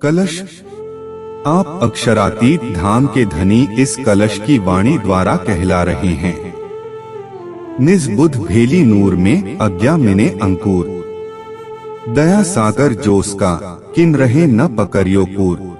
कलश। आप अक्षरातीत धाम के धनी इस कलश की वाणी द्वारा कहला रहे हैं। निज बुध भेली नूर में अज्ञा मिने अंकुर, दया सागर जोस का किन रहे न पकड़ियो पूर।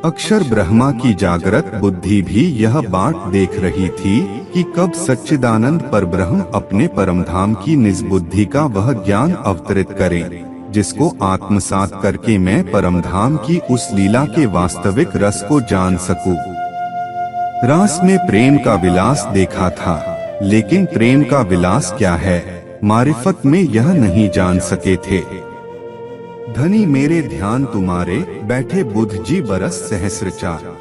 अक्षर ब्रह्मा की जागृत बुद्धि भी यह बात देख रही थी कि कब सच्चिदानंद परब्रह्म अपने परमधाम की निज बुद्धि का वह ज्ञान अवतरित करे, जिसको आत्मसात करके मैं परमधाम की उस लीला के वास्तविक रस को जान सकूं। रास में प्रेम का विलास देखा था, लेकिन प्रेम का विलास क्या है, मारिफत में यह नहीं जान सके थे। धनी मेरे ध्यान तुम्हारे, बैठे बुध जी बरस सहस्र चार।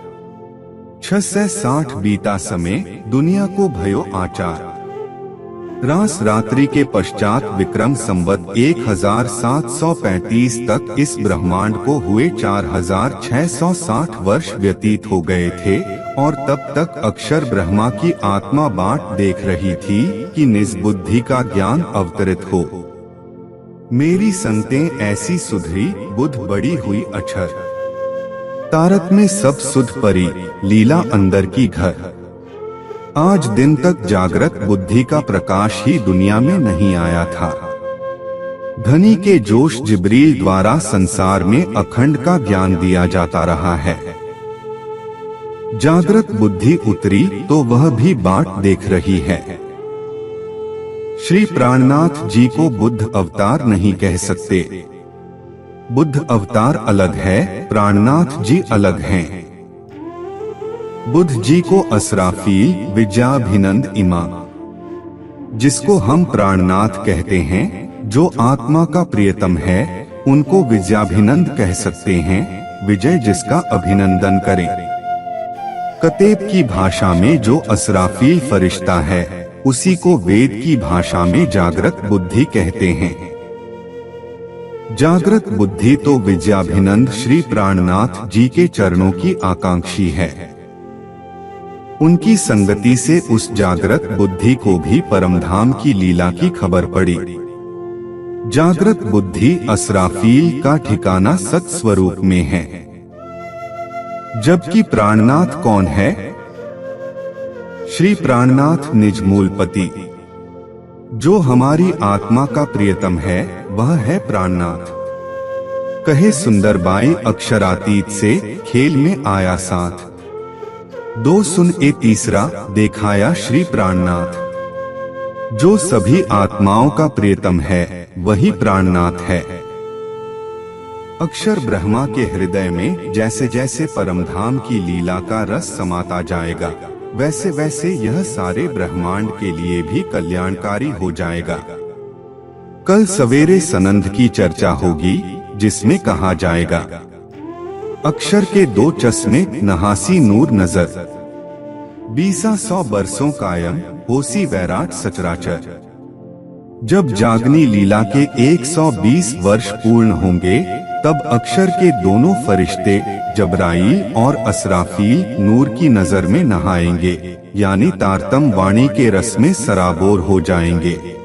660 बीता समय, दुनिया को भयो आचार। रास रात्रि के पश्चात विक्रम संवत 1735 तक इस ब्रह्मांड को हुए 4660 वर्ष व्यतीत हो गए थे, और तब तक अक्षर ब्रह्मा की आत्मा बाट देख रही थी कि निज बुद्धि का ज्ञान अवतरित हो। मेरी संगतें ऐसी सुधरी, बुध बड़ी हुई अक्षर। तारक में सब सुध परी, लीला अंदर की घर। आज दिन तक जागृत बुद्धि का प्रकाश ही दुनिया में नहीं आया था। धनी के जोश जिब्रील द्वारा संसार में अखंड का ज्ञान दिया जाता रहा है। जागृत बुद्धि उतरी तो वह भी बाट देख रही है। श्री प्राणनाथ जी को बुद्ध अवतार नहीं कह सकते। बुद्ध अवतार अलग है, प्राणनाथ जी अलग हैं। बुद्ध जी को असराफील, विद्याभिनंद इमा, जिसको हम प्राणनाथ कहते हैं, जो आत्मा का प्रियतम है, उनको विद्याभिनंद कह सकते हैं, विजय जिसका अभिनंदन करें। कतेब की भाषा में जो असराफील फरिश्ता है, उसी को वेद की भाषा में जागृत बुद्धि कहते हैं। जागृत बुद्धि तो विद्याभिनंद श्री प्राणनाथ जी के चरणों की आकांक्षी है। उनकी संगति से उस जागृत बुद्धि को भी परमधाम की लीला की खबर पड़ी। जागृत बुद्धि असराफील का ठिकाना सत्स्वरूप में है, जबकि प्राणनाथ कौन है? श्री प्राणनाथ निज मूलपति, जो हमारी आत्मा का प्रियतम है, वह है प्राणनाथ। कहे सुंदरबाई अक्षरातीत से खेल में आया साथ, दो सुन ए तीसरा देखाया श्री प्राणनाथ। जो सभी आत्माओं का प्रियतम है, वही प्राणनाथ है। अक्षर ब्रह्मा के हृदय में जैसे जैसे परमधाम की लीला का रस समाता जाएगा, वैसे वैसे यह सारे ब्रह्मांड के लिए भी कल्याणकारी हो जाएगा। कल सवेरे सनंद की चर्चा होगी, जिसमें कहा जाएगा, अक्षर के दो चश्मे नहासी नूर नजर, 20 बरसों कायम होसी वैराट सचराचर। जब जागनी लीला के 120 वर्ष पूर्ण होंगे, तब अक्षर के दोनों फरिश्ते जबराईल और असराफील नूर की नजर में नहाएंगे, यानी तारतम वाणी के रस में सराबोर हो जाएंगे।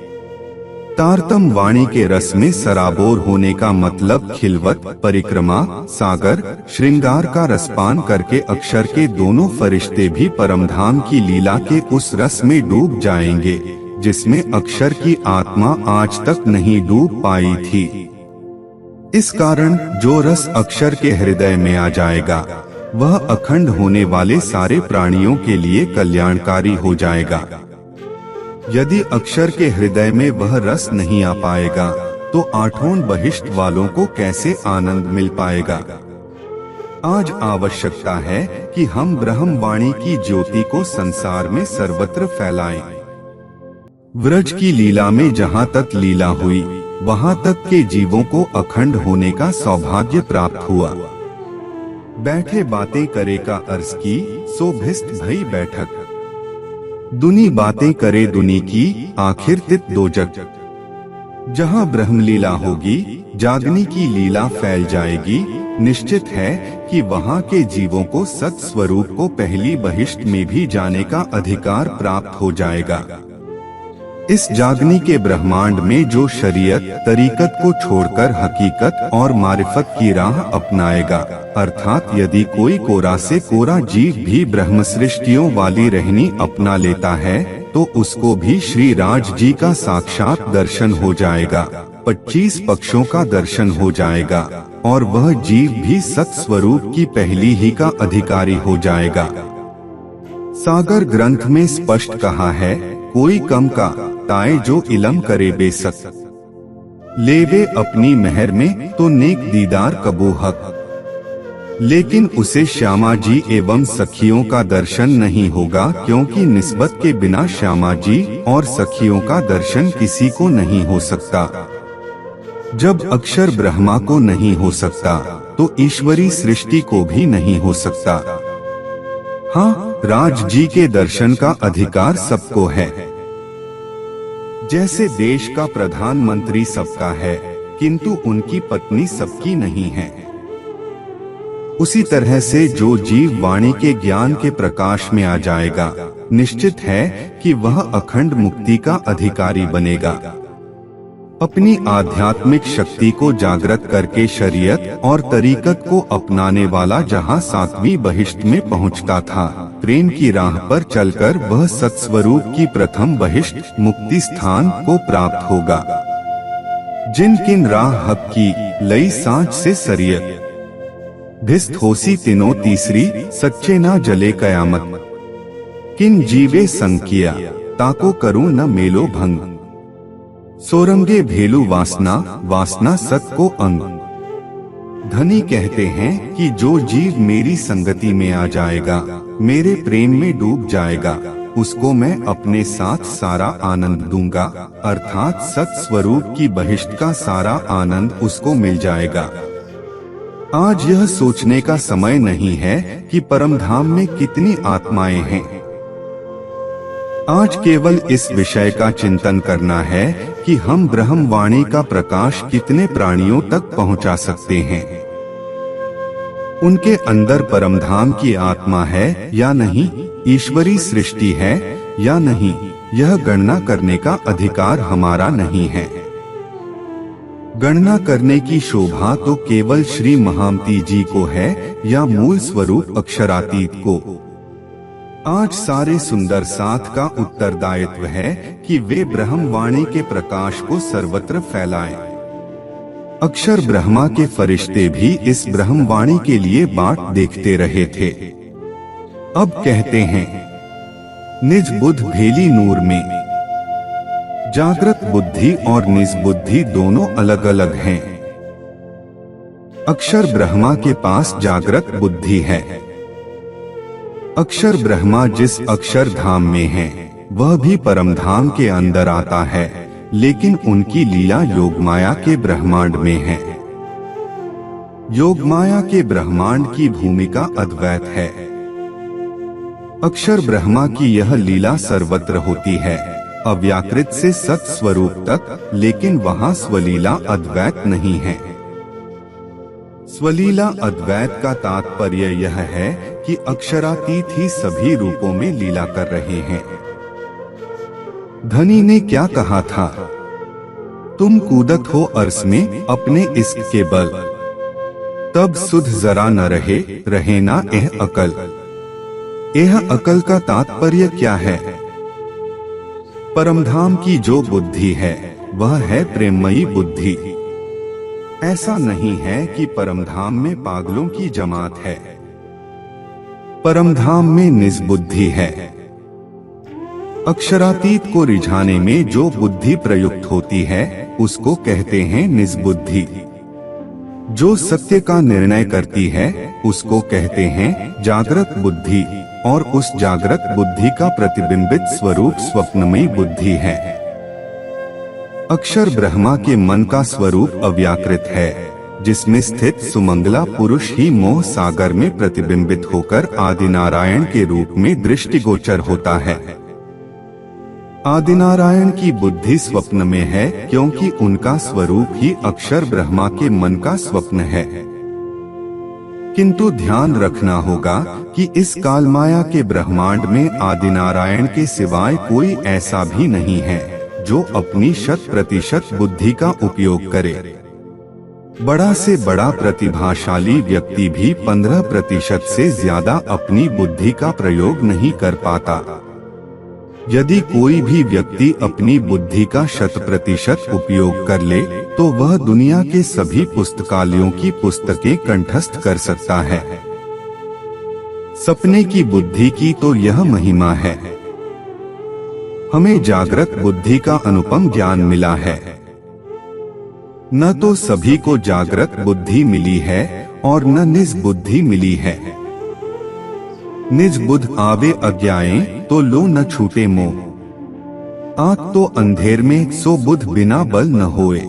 तारतम वाणी के रस में सराबोर होने का मतलब खिलवत, परिक्रमा, सागर, श्रृंगार का रसपान करके अक्षर के दोनों फरिश्ते भी परमधाम की लीला के उस रस में डूब जाएंगे, जिसमें अक्षर की आत्मा आज तक नहीं डूब पाई थी। इस कारण जो रस अक्षर के हृदय में आ जाएगा, वह अखंड होने वाले सारे प्राणियों के लिए कल्याणकारी हो जाएगा। यदि अक्षर के हृदय में वह रस नहीं आ पाएगा, तो आठों बहिष्ट वालों को कैसे आनंद मिल पाएगा? आज आवश्यकता है कि हम ब्रह्मवाणी की ज्योति को संसार में सर्वत्र फैलाएं। व्रज की लीला में जहाँ तक लीला हुई, वहाँ तक के जीवों को अखंड होने का सौभाग्य प्राप्त हुआ। बैठे बातें करे का अर्ज की, सो भिस्त भई बैठक। दुनी बातें करे दुनी की, आखिर तित दो जग। जहाँ ब्रह्मलीला होगी, जागनी की लीला फैल जाएगी। निश्चित है कि वहाँ के जीवों को सत स्वरूप को पहली बहिष्ट में भी जाने का अधिकार प्राप्त हो जाएगा। इस जागनी के ब्रह्मांड में जो शरीयत तरीकत को छोड़कर हकीकत और मारिफत की राह अपनाएगा, अर्थात यदि कोई कोरा से कोरा जीव भी ब्रह्म सृष्टियों वाली रहनी अपना लेता है तो उसको भी श्री राज जी का साक्षात दर्शन हो जाएगा, 25 पक्षों का दर्शन हो जाएगा और वह जीव भी सत्स्वरूप की पहली ही का अधिकारी हो जाएगा। सागर ग्रंथ में स्पष्ट कहा है, कोई कम का ताए जो इलम करे बेसक लेवे अपनी मेहर में तो नेक दीदार कबो हक। लेकिन उसे श्यामा जी एवं सखियों का दर्शन नहीं होगा, क्योंकि निस्बत के बिना श्यामा जी और सखियों का दर्शन किसी को नहीं हो सकता। जब अक्षर ब्रह्मा को नहीं हो सकता तो ईश्वरी सृष्टि को भी नहीं हो सकता। हाँ, राज जी के दर्शन का अधिकार सबको है। जैसे देश का प्रधानमंत्री सबका है किंतु उनकी पत्नी सबकी नहीं है, उसी तरह से जो जीव वाणी के ज्ञान के प्रकाश में आ जाएगा, निश्चित है कि वह अखंड मुक्ति का अधिकारी बनेगा। अपनी आध्यात्मिक शक्ति को जागृत करके शरीयत और तरीकत को अपनाने वाला जहाँ 7वीं बहिष्ट में पहुँचता था, प्रेम की राह पर चलकर वह सत्स्वरूप की प्रथम बहिष्ट मुक्ति स्थान को प्राप्त होगा। जिन किन राह हक की लई सांच से सरियत भिस्त होसी तिनो तीसरी सच्चे ना जले कयामत। किन जीवे संग किया ताको करूं न मेलो भंग। सोरंगे भेलू वासना वासना सत को अंग। धनी कहते हैं कि जो जीव मेरी संगति में आ जाएगा, मेरे प्रेम में डूब जाएगा, उसको मैं अपने साथ सारा आनंद दूंगा, अर्थात सत स्वरूप की बहिष्ट का सारा आनंद उसको मिल जाएगा। आज यह सोचने का समय नहीं है कि परमधाम में कितनी आत्माएं हैं। आज केवल इस विषय का चिंतन करना है कि हम ब्रह्म वाणी का प्रकाश कितने प्राणियों तक पहुंचा सकते हैं। उनके अंदर परमधाम की आत्मा है या नहीं, ईश्वरी सृष्टि है या नहीं, यह गणना करने का अधिकार हमारा नहीं है। गणना करने की शोभा तो केवल श्री महामती जी को है या मूल स्वरूप अक्षरातीत को। आज सारे सुंदर साथ का उत्तरदायित्व है कि वे ब्रह्म वाणी के प्रकाश को सर्वत्र फैलाएं। अक्षर ब्रह्मा के फरिश्ते भी इस ब्रह्म वाणी के लिए बाट देखते रहे थे। अब कहते हैं, निज बुद्ध भेली नूर में। जागृत बुद्धि और निज बुद्धि दोनों अलग अलग हैं। अक्षर ब्रह्मा के पास जागृत बुद्धि है। अक्षर ब्रह्मा जिस अक्षर धाम में है वह भी परम धाम के अंदर आता है, लेकिन उनकी लीला योगमाया के ब्रह्मांड में है। योगमाया के ब्रह्मांड की भूमिका अद्वैत है। अक्षर ब्रह्मा की यह लीला सर्वत्र होती है, अव्याकृत से सत स्वरूप तक, लेकिन वहाँ स्वलीला अद्वैत नहीं है। स्वलीला अद्वैत का तात्पर्य यह है कि अक्षरातीत ही सभी रूपों में लीला कर रहे हैं। धनी ने क्या कहा था, तुम कूदत हो अर्श में अपने इश्क के बल, तब सुध जरा न रहे, रहे ना एह अकल। एह अकल का तात्पर्य क्या है? परमधाम की जो बुद्धि है वह है प्रेममयी बुद्धि। ऐसा नहीं है कि परमधाम में पागलों की जमात है। परमधाम में निजबुद्धि है। अक्षरातीत को रिझाने में जो बुद्धि प्रयुक्त होती है उसको कहते हैं निजबुद्धि। जो सत्य का निर्णय करती है उसको कहते हैं जागृत बुद्धि, और उस जागृत बुद्धि का प्रतिबिंबित स्वरूप स्वप्नमयी बुद्धि है। अक्षर ब्रह्मा के मन का स्वरूप अव्याकृत है, जिसमें स्थित सुमंगला पुरुष ही मोह सागर में प्रतिबिंबित होकर आदिनारायण के रूप में दृष्टिगोचर होता है। आदिनारायण की बुद्धि स्वप्न में है, क्योंकि उनका स्वरूप ही अक्षर ब्रह्मा के मन का स्वप्न है। किंतु ध्यान रखना होगा कि इस कालमाया के ब्रह्मांड में आदिनारायण के सिवाय कोई ऐसा भी नहीं है जो अपनी 100% बुद्धि का उपयोग करे। बड़ा से बड़ा प्रतिभाशाली व्यक्ति भी 15% से ज्यादा अपनी बुद्धि का प्रयोग नहीं कर पाता। यदि कोई भी व्यक्ति अपनी बुद्धि का 100% उपयोग कर ले तो वह दुनिया के सभी पुस्तकालयों की पुस्तकें कंठस्थ कर सकता है। सपने की बुद्धि की तो यह महिमा है। हमें जागृत बुद्धि का अनुपम ज्ञान मिला है। न तो सभी को जागृत बुद्धि मिली है और न निज बुद्धि मिली है। निज बुध आवे अज्ञाएं तो लो न छूटे मोह। आँख तो अंधेर में सो बुध बिना बल न होए।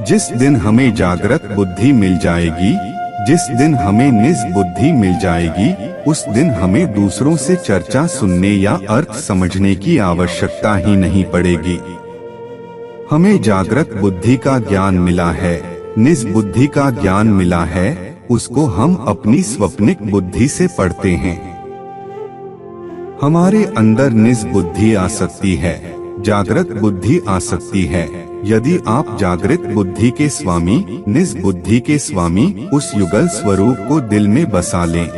जिस दिन हमें जागृत बुद्धि मिल जाएगी, जिस दिन हमें निज बुद्धि मिल जाएगी, उस दिन हमें दूसरों से चर्चा सुनने या अर्थ समझने की आवश्यकता ही नहीं पड़ेगी। हमें जागृत बुद्धि का ज्ञान मिला है, निज बुद्धि का ज्ञान मिला है, उसको हम अपनी स्वप्निक बुद्धि से पढ़ते हैं। हमारे अंदर निज बुद्धि आ सकती है, जागृत बुद्धि आ सकती है। यदि आप जागृत बुद्धि के स्वामी, निज बुद्धि के स्वामी उस युगल स्वरूप को दिल में बसा लें।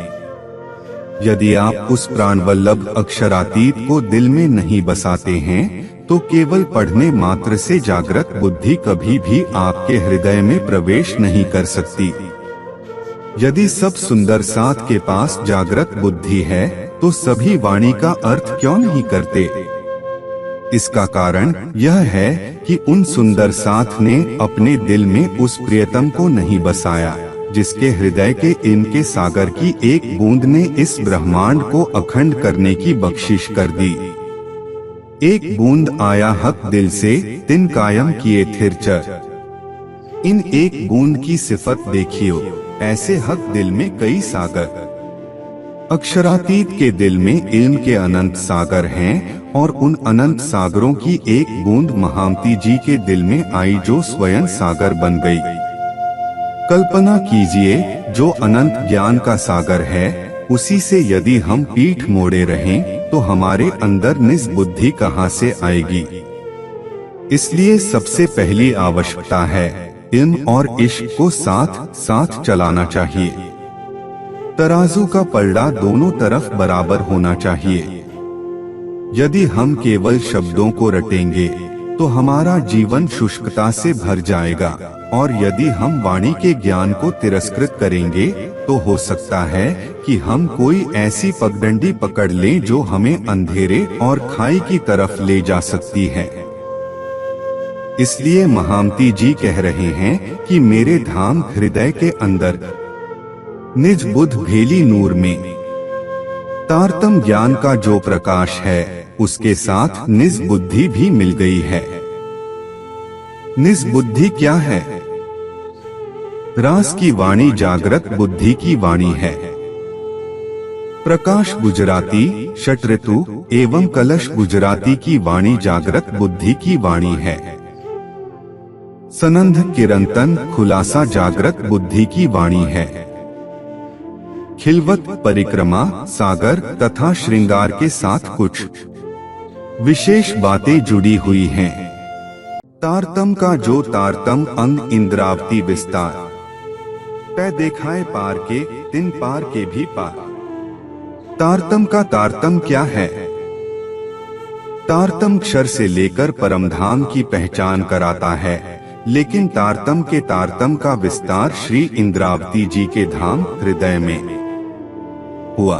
यदि आप उस प्राणवल्लभ अक्षरातीत को दिल में नहीं बसाते हैं तो केवल पढ़ने मात्र से जागृत बुद्धि कभी भी आपके हृदय में प्रवेश नहीं कर सकती। यदि सब सुंदर साथ के पास जागृत बुद्धि है तो सभी वाणी का अर्थ क्यों नहीं करते? इसका कारण यह है कि उन सुंदर साथ ने अपने दिल में उस प्रियतम को नहीं बसाया, जिसके हृदय के इनके सागर की एक बूंद ने इस ब्रह्मांड को अखंड करने की बख्शिश कर दी। एक बूंद आया हक दिल से, तिन कायम किए थिर चर। इन एक बूंद की सिफत देखियो, ऐसे हक दिल में कई सागर। अक्षरातीत के दिल में इल्म के अनंत सागर हैं और उन अनंत सागरों की एक बूंद महामती जी के दिल में आई जो स्वयं सागर बन गई। कल्पना कीजिए, जो अनंत ज्ञान का सागर है उसी से यदि हम पीठ मोड़े रहें तो हमारे अंदर निज बुद्धि कहाँ से आएगी? इसलिए सबसे पहली आवश्यकता है इल्म और इश्क को साथ साथ चलाना चाहिए। तराजू का पलड़ा दोनों तरफ बराबर होना चाहिए। यदि हम केवल शब्दों को रटेंगे तो हमारा जीवन शुष्कता से भर जाएगा, और यदि हम वाणी के ज्ञान को तिरस्कृत करेंगे तो हो सकता है कि हम कोई ऐसी पगडंडी पकड़ लें जो हमें अंधेरे और खाई की तरफ ले जा सकती है। इसलिए महामती जी कह रहे हैं कि मेरे धाम हृदय के अंदर निज बुध भेली नूर में तारतम ज्ञान का जो प्रकाश है उसके साथ निज बुद्धि भी मिल गई है। निज बुद्धि क्या है? रास की वाणी जागृत बुद्धि की वाणी है। प्रकाश गुजराती, षट ऋतु एवं कलश गुजराती की वाणी जागृत बुद्धि की वाणी है। सनंद किरंतन खुलासा जागृत बुद्धि की वाणी है। खिलवत परिक्रमा सागर तथा श्रृंगार के साथ कुछ विशेष बातें जुड़ी हुई हैं। तारतम का जो तारतम अंग इंद्रावती विस्तार, पै देखाए पार के तिन पार के भी पार। तारतम का तारतम क्या है? तारतम अक्षर से लेकर परमधाम की पहचान कराता है, लेकिन तारतम के तारतम का विस्तार श्री इंद्रावती जी के धाम हृदय में हुआ।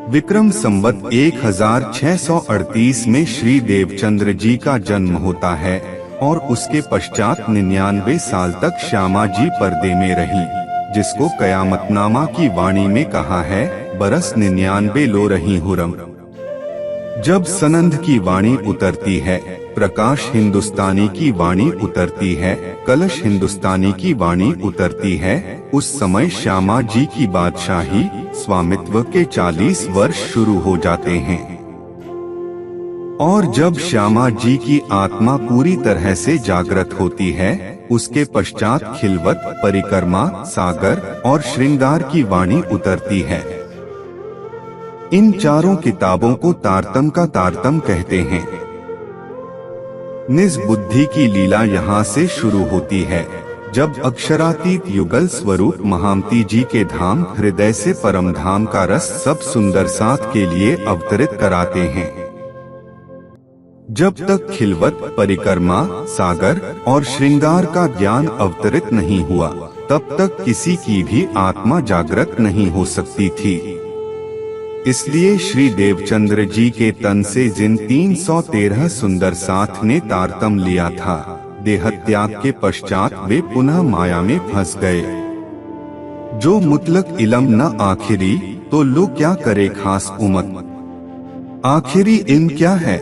विक्रम संवत 1638 में श्री देवचंद्र जी का जन्म होता है और उसके पश्चात 99 साल तक श्यामा जी पर्दे में रही, जिसको कयामतनामा की वाणी में कहा है, बरस 99 लो रही हुरम। जब सनंद की वाणी उतरती है, प्रकाश हिंदुस्तानी की वाणी उतरती है, कलश हिंदुस्तानी की वाणी उतरती है, उस समय श्यामा जी की बादशाही स्वामित्व के 40 वर्ष शुरू हो जाते हैं। और जब श्यामा जी की आत्मा पूरी तरह से जागृत होती है, उसके पश्चात खिलवत परिक्रमा सागर और श्रृंगार की वाणी उतरती है। इन चारों किताबों को तारतम का तारतम कहते हैं। निज बुद्धि की लीला यहाँ से शुरू होती है, जब अक्षरातीत युगल स्वरूप महामती जी के धाम हृदय से परम धाम का रस सब सुंदर साथ के लिए अवतरित कराते हैं। जब तक खिलवत, परिक्रमा, सागर और श्रृंगार का ज्ञान अवतरित नहीं हुआ, तब तक किसी की भी आत्मा जागृत नहीं हो सकती थी। इसलिए श्री देवचंद्र जी के तन से जिन 313 सुंदर साथ ने तारतम लिया था, देहत्याग के पश्चात वे पुनः माया में फंस गए। जो मुतलक इलम न आखिरी, तो लो क्या करे खास उमत। आखिरी इल्म क्या है?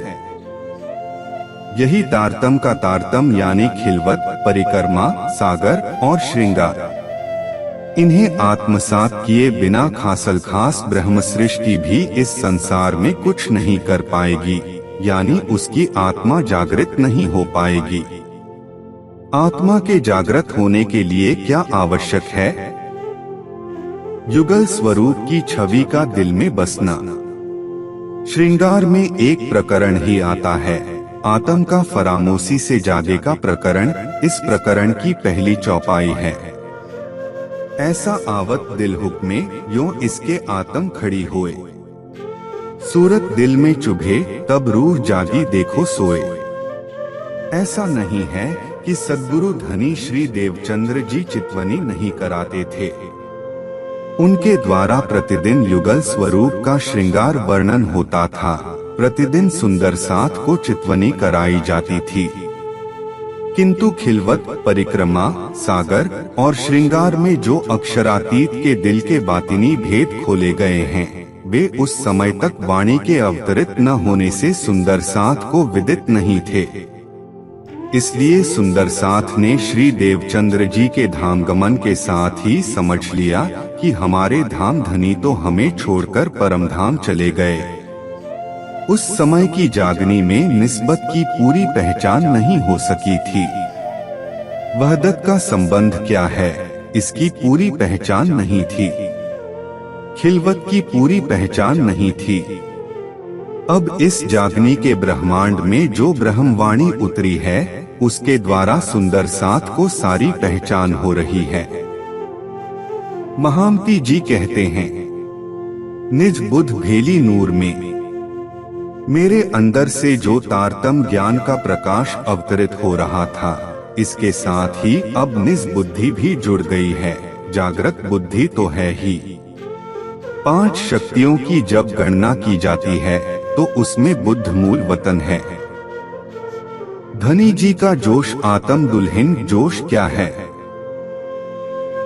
यही तारतम का तारतम यानी खिलवत, परिक्रमा, सागर और श्रृंगार। इन्हें आत्मसात किए बिना खासल खास ब्रह्म सृष्टि भी इस संसार में कुछ नहीं कर पाएगी, यानी उसकी आत्मा जागृत नहीं हो पाएगी। आत्मा के जागृत होने के लिए क्या आवश्यक है? युगल स्वरूप की छवि का दिल में बसना। श्रृंगार में एक प्रकरण ही आता है, आत्म का फरामोशी से जागे का प्रकरण। इस प्रकरण की पहली चौपाई है। ऐसा आवत दिल हुक्मे, यों इसके आत्म खड़ी होए। सूरत दिल में चुभे, तब रूह जागी देखो सोए। ऐसा नहीं है कि सद्गुरु धनी श्री देवचंद्र जी चितवनी नहीं कराते थे। उनके द्वारा प्रतिदिन युगल स्वरूप का श्रृंगार वर्णन होता था। प्रतिदिन सुंदर साथ को चितवनी कराई जाती थी। किंतु खिलवत, परिक्रमा, सागर और श्रृंगार में जो अक्षरातीत के दिल के बातिनी भेद खोले गए हैं, वे उस समय तक वाणी के अवतरित न होने से सुंदर साथ को विदित नहीं थे। इसलिए सुंदर साथ ने श्री देवचंद्र जी के धाम गमन के साथ ही समझ लिया कि हमारे धाम धनी तो हमें छोड़कर परम धाम चले गए। उस समय की जागनी में निस्बत की पूरी पहचान नहीं हो सकी थी। वहदत का संबंध क्या है, इसकी पूरी पहचान नहीं थी। खिलवत की पूरी पहचान नहीं थी। अब इस जागनी के ब्रह्मांड में जो ब्रह्मवाणी उतरी है, उसके द्वारा सुंदर साथ को सारी पहचान हो रही है। महामती जी कहते हैं, निज बुद्ध भेली नूर में, मेरे अंदर से जो तारतम ज्ञान का प्रकाश अवतरित हो रहा था, इसके साथ ही अब निज बुद्धि भी जुड़ गई है। जागृत बुद्धि तो है ही। 5 शक्तियों की जब गणना की जाती है, तो उसमें बुद्ध मूल वतन है। धनी जी का जोश आत्म दुल्हन जोश क्या है?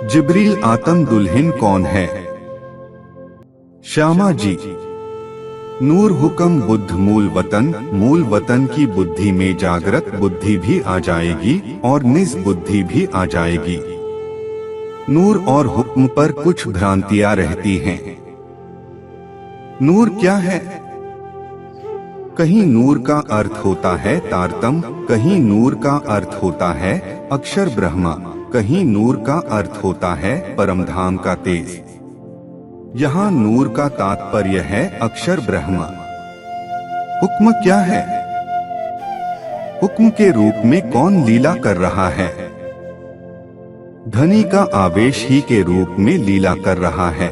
जिब्रील आत्म दुल्हन कौन है? श्यामा जी। नूर हुक्म बुद्ध मूल वतन की बुद्धि में जागृत बुद्धि भी आ जाएगी और निज बुद्धि भी आ जाएगी। नूर और हुक्म पर कुछ भ्रांतियां रहती हैं। नूर क्या है? कहीं नूर का अर्थ होता है तारतम, कहीं नूर का अर्थ होता है अक्षर ब्रह्मा, कहीं नूर का अर्थ होता है परमधाम का तेज। यहाँ नूर का तात्पर्य है अक्षर ब्रह्मा। हुक्म क्या है? हुक्म के रूप में कौन लीला कर रहा है? धनी का आवेश ही के रूप में लीला कर रहा है।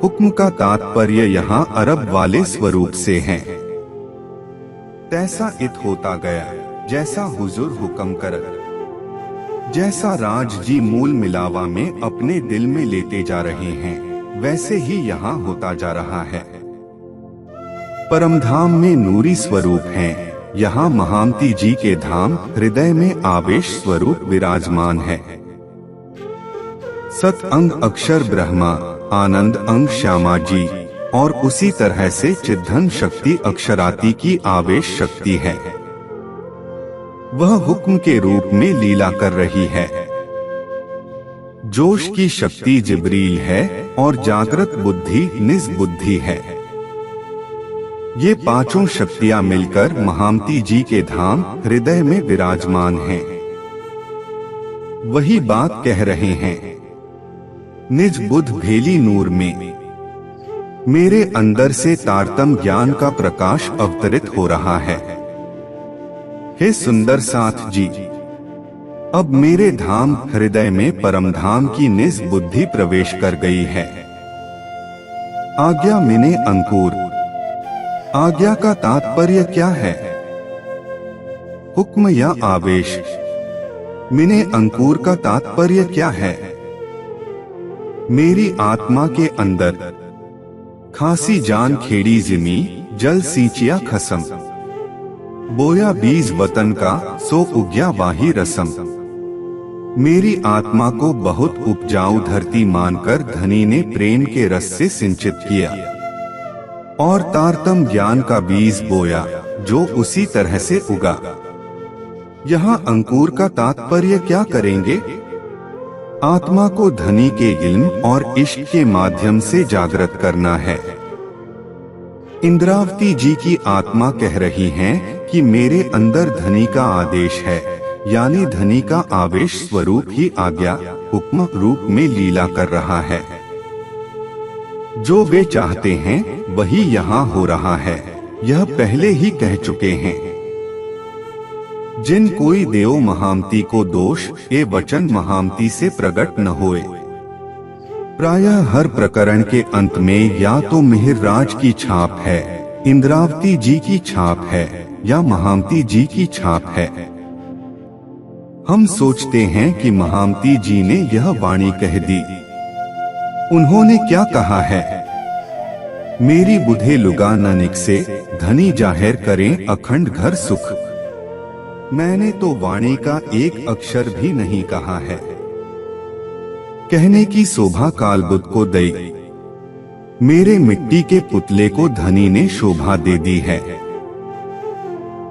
हुक्म का तात्पर्य यहाँ अरब वाले स्वरूप से है। तैसा इत होता गया, जैसा हुजूर हुक्म करत। जैसा राज जी मूल मिलावा में अपने दिल में लेते जा रहे हैं, वैसे ही यहाँ होता जा रहा है। परमधाम में नूरी स्वरूप हैं, यहाँ महामती जी के धाम हृदय में आवेश स्वरूप विराजमान है। सत अंग अक्षर ब्रह्मा, आनंद अंग श्यामा जी, और उसी तरह से चिद्धन शक्ति अक्षराती की आवेश शक्ति है। वह हुक्म के रूप में लीला कर रही है। जोश की शक्ति जिब्रील है और जागृत बुद्धि निज बुद्धि है। ये 5 शक्तियां मिलकर महामती जी के धाम हृदय में विराजमान हैं। वही बात कह रहे हैं, निज बुद्ध भेली नूर में, मेरे अंदर से तारतम ज्ञान का प्रकाश अवतरित हो रहा है। हे सुंदर साथ जी, अब मेरे धाम हृदय में परम धाम की निज बुद्धि प्रवेश कर गई है। आज्ञा मिने अंकुर। आज्ञा का तात्पर्य क्या है? हुक्म या आवेश। मिने अंकुर का तात्पर्य क्या है? मेरी आत्मा के अंदर खासी जान खेड़ी जिमी, जल सींचिया खसम। बोया बीज वतन का, सो उग्या वाही रसम। मेरी आत्मा को बहुत उपजाऊ धरती मानकर धनी ने प्रेम के रस से सिंचित किया और तारतम ज्ञान का बीज बोया, जो उसी तरह से उगा। यहाँ अंकुर का तात्पर्य क्या करेंगे? आत्मा को धनी के इल्म और इश्क के माध्यम से जागृत करना है। इंद्रावती जी की आत्मा कह रही हैं कि मेरे अंदर धनी का आदेश है, यानी धनी का आवेश स्वरूप ही आज्ञा हुक्म रूप में लीला कर रहा है। जो वे चाहते हैं वही यहाँ हो रहा है, यह पहले ही कह चुके हैं। जिन कोई देव महामती को दोष ए वचन महामती से प्रकट न होए। प्रायः हर प्रकरण के अंत में या तो मिहिर राज की छाप है, इंद्रावती जी की छाप है या महामती जी की छाप है। हम सोचते हैं कि महामती जी ने यह वाणी कह दी। उन्होंने क्या कहा है? मेरी बुधे लुगा न निकसे, धनी जाहिर करें अखंड घर सुख। मैंने तो वाणी का एक अक्षर भी नहीं कहा है। कहने की शोभा कालबुद्ध को दई, मेरे मिट्टी के पुतले को धनी ने शोभा दे दी है।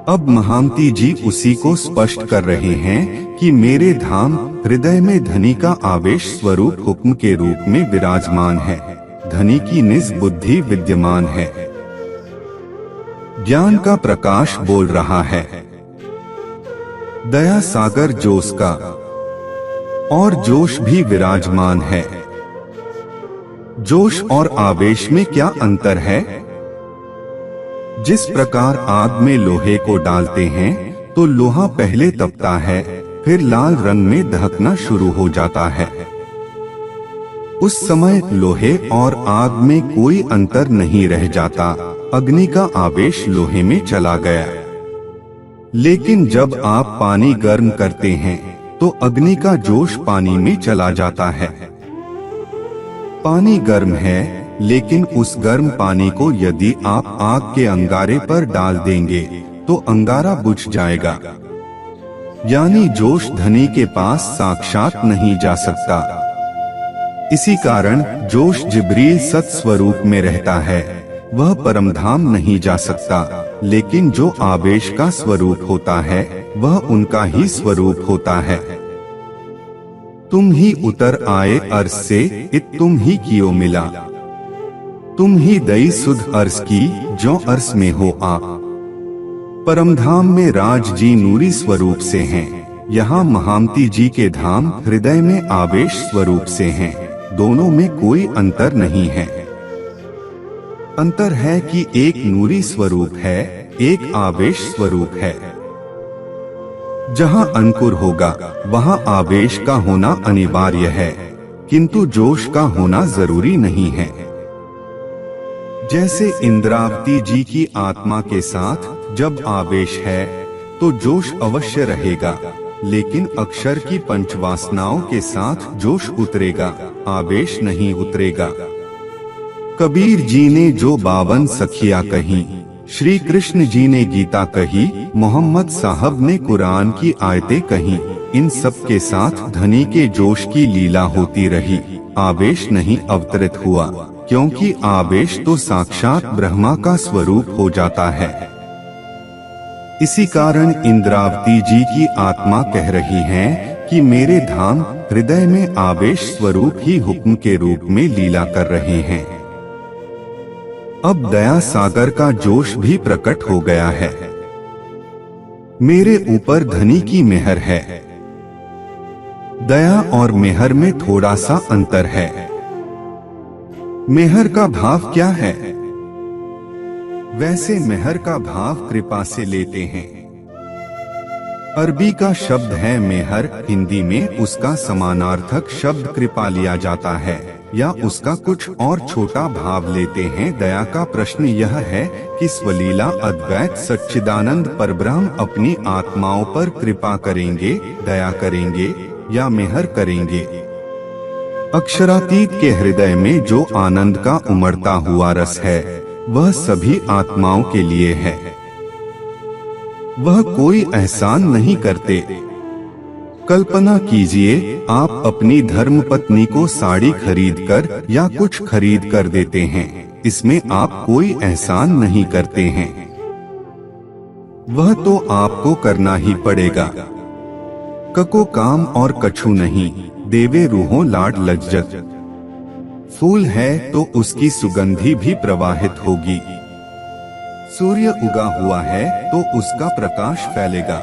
अब महामती जी उसी को स्पष्ट कर रहे हैं कि मेरे धाम हृदय में धनी का आवेश स्वरूप हुक्म के रूप में विराजमान है। धनी की निज बुद्धि विद्यमान है। ज्ञान का प्रकाश बोल रहा है। दया सागर जोश का और जोश भी विराजमान है। जोश और आवेश में क्या अंतर है? जिस प्रकार आग में लोहे को डालते हैं तो लोहा पहले तपता है, फिर लाल रंग में दहकना शुरू हो जाता है। उस समय लोहे और आग में कोई अंतर नहीं रह जाता। अग्नि का आवेश लोहे में चला गया। लेकिन जब आप पानी गर्म करते हैं तो अग्नि का जोश पानी में चला जाता है। पानी गर्म है, लेकिन उस गर्म पानी को यदि आप आग के अंगारे पर डाल देंगे तो अंगारा बुझ जाएगा। यानी जोश धनी के पास साक्षात नहीं जा सकता। इसी कारण जोश जिब्रील सत स्वरूप में रहता है, वह परमधाम नहीं जा सकता। लेकिन जो आवेश का स्वरूप होता है वह उनका ही स्वरूप होता है। तुम ही उतर आए अर्श से, इत तुम ही कियो मिला। तुम ही दई सुध अर्श की, जो अर्श में हो आप। परमधाम में राज जी नूरी स्वरूप से हैं। यहाँ महामती जी के धाम हृदय में आवेश स्वरूप से हैं। दोनों में कोई अंतर नहीं है। अंतर है कि एक नूरी स्वरूप है, एक आवेश स्वरूप है। जहाँ अंकुर होगा वहाँ आवेश का होना अनिवार्य है, किंतु जोश का होना जरूरी नहीं है। जैसे इंद्रावती जी की आत्मा के साथ जब आवेश है तो जोश अवश्य रहेगा, लेकिन अक्षर की पंचवासनाओं के साथ जोश उतरेगा, आवेश नहीं उतरेगा। कबीर जी ने जो 52 सखियां कही, श्री कृष्ण जी ने गीता कही, मोहम्मद साहब ने कुरान की आयतें कही, इन सब के साथ धनी के जोश की लीला होती रही, आवेश नहीं अवतरित हुआ, क्योंकि आवेश तो साक्षात ब्रह्मा का स्वरूप हो जाता है। इसी कारण इंद्रावती जी की आत्मा कह रही है कि मेरे धाम हृदय में आवेश स्वरूप ही हुक्म के रूप में लीला कर रहे हैं। अब दया सागर का जोश भी प्रकट हो गया है। मेरे ऊपर धनी की मेहर है। दया और मेहर में थोड़ा सा अंतर है। मेहर का भाव क्या है? वैसे मेहर का भाव कृपा से लेते हैं। अरबी का शब्द है मेहर, हिंदी में उसका समानार्थक शब्द कृपा लिया जाता है या उसका कुछ और छोटा भाव लेते हैं। दया का प्रश्न यह है कि स्वलीला अद्वैत सच्चिदानंद परब्रह्म अपनी आत्माओं पर कृपा करेंगे, दया करेंगे या मेहर करेंगे। अक्षरातीत के हृदय में जो आनंद का उमड़ता हुआ रस है वह सभी आत्माओं के लिए है। वह कोई एहसान नहीं करते। कल्पना कीजिए, आप अपनी धर्मपत्नी को साड़ी खरीदकर या कुछ खरीद कर देते हैं, इसमें आप कोई एहसान नहीं करते हैं। वह तो आपको करना ही पड़ेगा। कको काम और कछु नहीं, देवे रूहों लाड लज्जत। फूल है तो उसकी सुगंधी भी प्रवाहित होगी। सूर्य उगा हुआ है तो उसका प्रकाश फैलेगा।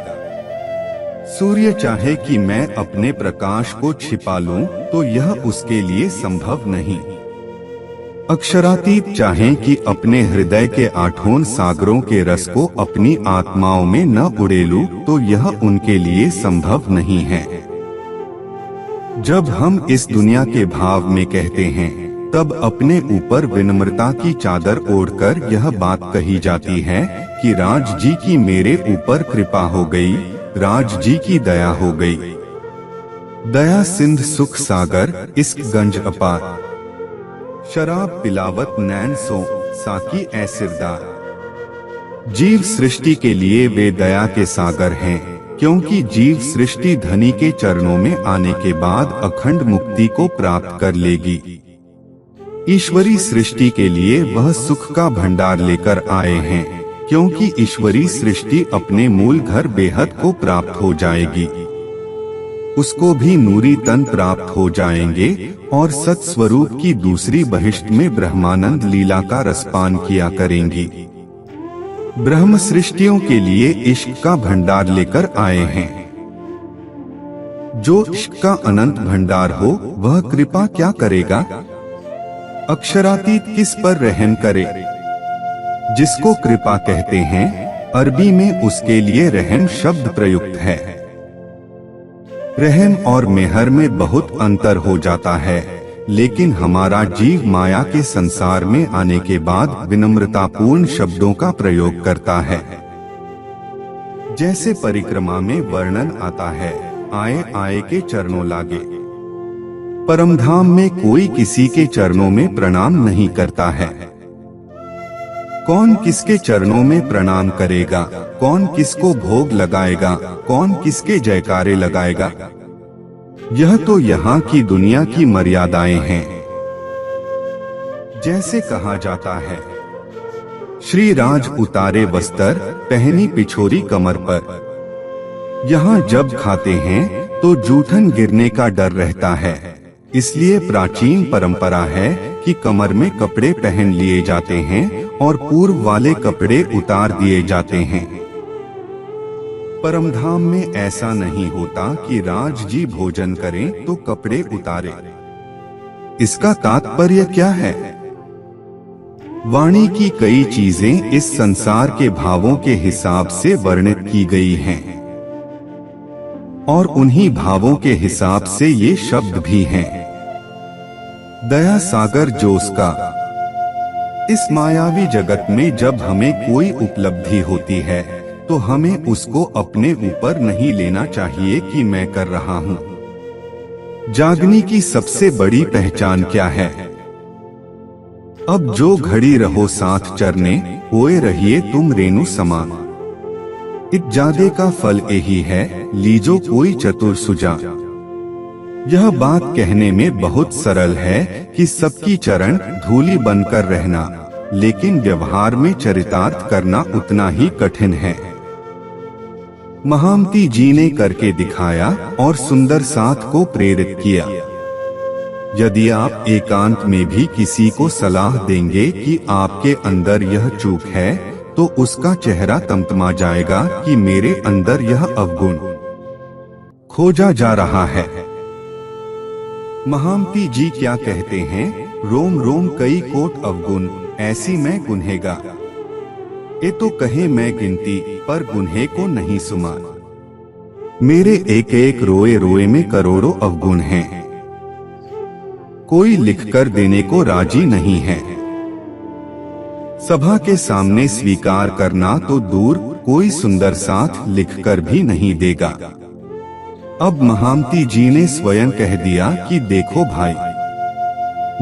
सूर्य चाहे कि मैं अपने प्रकाश को छिपा लूं तो यह उसके लिए संभव नहीं। अक्षरातीत चाहे कि अपने हृदय के आठों सागरों के रस को अपनी आत्माओं में न उड़ेलूं तो यह उनके लिए संभव नहीं है। जब हम इस दुनिया के भाव में कहते हैं तब अपने ऊपर विनम्रता की चादर ओढ़कर यह बात कही जाती है कि राज जी की मेरे ऊपर कृपा हो गई, राज जी की दया हो गई। दया सिंध सुख सागर इश्क गंज अपार, शराब पिलावत नैन सो साकी ऐ सिरदार। जीव सृष्टि के लिए वे दया के सागर हैं, क्योंकि जीव सृष्टि धनी के चरणों में आने के बाद अखंड मुक्ति को प्राप्त कर लेगी। ईश्वरी सृष्टि के लिए वह सुख का भंडार लेकर आए हैं, क्योंकि ईश्वरी सृष्टि अपने मूल घर बेहद को प्राप्त हो जाएगी। उसको भी नूरी तन प्राप्त हो जाएंगे और सत्स्वरूप की दूसरी बहिष्ठ में ब्रह्मानंद लीला का रसपान किया करेंगी। ब्रह्म सृष्टियों के लिए इश्क का भंडार लेकर आए हैं। जो इश्क का अनंत भंडार हो वह कृपा क्या करेगा? अक्षरातीत किस पर रहम करे? जिसको कृपा कहते हैं, अरबी में उसके लिए रहम शब्द प्रयुक्त है। रहम और मेहर में बहुत अंतर हो जाता है, लेकिन हमारा जीव माया के संसार में आने के बाद विनम्रतापूर्ण शब्दों का प्रयोग करता है। जैसे परिक्रमा में वर्णन आता है, आए आए के चरणों लागे। परमधाम में कोई किसी के चरणों में प्रणाम नहीं करता है। कौन किसके चरणों में प्रणाम करेगा, कौन किसको भोग लगाएगा, कौन किसके जयकारे लगाएगा, यह तो यहाँ की दुनिया की मर्यादाएं हैं। जैसे कहा जाता है, श्री राज उतारे वस्त्र, पहनी पिछोरी कमर पर। यहाँ जब खाते हैं तो जूठन गिरने का डर रहता है, इसलिए प्राचीन परंपरा है कि कमर में कपड़े पहन लिए जाते हैं और पूर्व वाले कपड़े उतार दिए जाते हैं। परमधाम में ऐसा नहीं होता कि राज जी भोजन करें तो कपड़े उतारे। इसका तात्पर्य क्या है? वाणी की कई चीजें इस संसार के भावों के हिसाब से वर्णित की गई हैं, और उन्हीं भावों के हिसाब से ये शब्द भी हैं। दया सागर जोश का। इस मायावी जगत में जब हमें कोई उपलब्धि होती है तो हमें उसको अपने ऊपर नहीं लेना चाहिए कि मैं कर रहा हूँ। जागने की सबसे बड़ी पहचान क्या है? अब जो घड़ी रहो साथ चरने, होए रहिए तुम रेणु समान। इत जादे का फल यही है, लीजो कोई चतुर सुजा। यह बात कहने में बहुत सरल है कि सबकी चरण धूली बनकर रहना, लेकिन व्यवहार में चरितार्थ करना उतना ही कठिन है। महामती जी ने करके दिखाया और सुंदर साथ को प्रेरित किया। यदि आप एकांत में भी किसी को सलाह देंगे कि आपके अंदर यह चूक है, तो उसका चेहरा तमतमा जाएगा कि मेरे अंदर यह अवगुण खोजा जा रहा है। महामती जी क्या कहते हैं? रोम रोम कई कोट अवगुण, ऐसी मैं गुन्हेगा। ये तो कहे मैं गिनती, पर गुन्हे को नहीं सुमान। मेरे एक एक रोए रोए में करोड़ों अवगुण हैं। कोई लिखकर देने को राजी नहीं है। सभा के सामने स्वीकार करना तो दूर, कोई सुंदर साथ लिखकर भी नहीं देगा। अब महामती जी ने स्वयं कह दिया कि देखो भाई,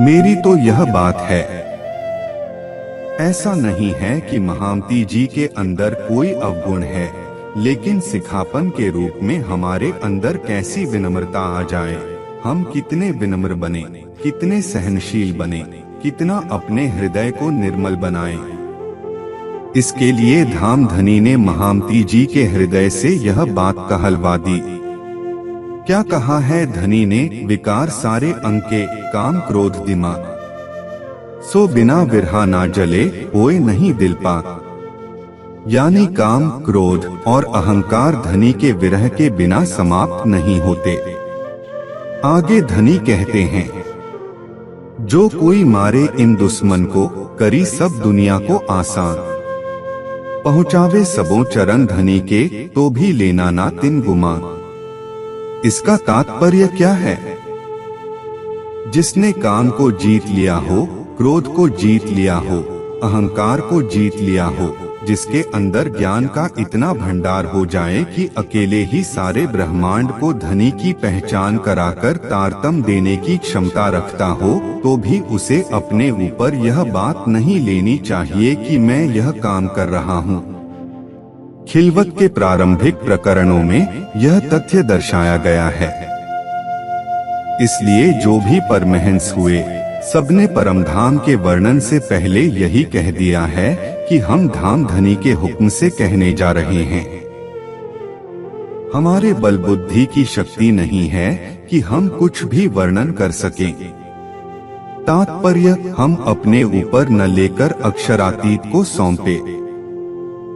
मेरी तो यह बात है। ऐसा नहीं है कि महामती जी के अंदर कोई अवगुण है, लेकिन सिखापन के रूप में हमारे अंदर कैसी विनम्रता आ जाए। हम कितने विनम्र बने, कितने सहनशील बने, कितना अपने हृदय को निर्मल बनाएं। इसके लिए धामधनी ने महामती जी के हृदय से यह बात कहलवा दी। क्या कहा है धनी ने? विकार सारे अंके, काम क्रोध दिमाग, सो बिना विरहा ना जले, होए नहीं दिल पाक। यानी काम, क्रोध और अहंकार धनी के विरह के बिना समाप्त नहीं होते। आगे धनी कहते हैं, जो कोई मारे इन दुश्मन को, करी सब दुनिया को आसान। पहुंचावे सबों चरण धनी के, तो भी लेना ना तिन गुमान। इसका तात्पर्य क्या है? जिसने काम को जीत लिया हो, क्रोध को जीत लिया हो, अहंकार को जीत लिया हो, जिसके अंदर ज्ञान का इतना भंडार हो जाए कि अकेले ही सारे ब्रह्मांड को धनी की पहचान कराकर तारतम्य देने की क्षमता रखता हो, तो भी उसे अपने ऊपर यह बात नहीं लेनी चाहिए कि मैं यह काम कर रहा हूँ। खिलवत के प्रारंभिक प्रकरणों में यह तथ्य दर्शाया गया है। इसलिए जो भी परमहंस हुए, सबने परमधाम के वर्णन से पहले यही कह दिया है कि हम धामधनी के हुक्म से कहने जा रहे हैं। हमारे बल बुद्धि की शक्ति नहीं है कि हम कुछ भी वर्णन कर सकें। तात्पर्य हम अपने ऊपर न लेकर अक्षरातीत को सौंपे,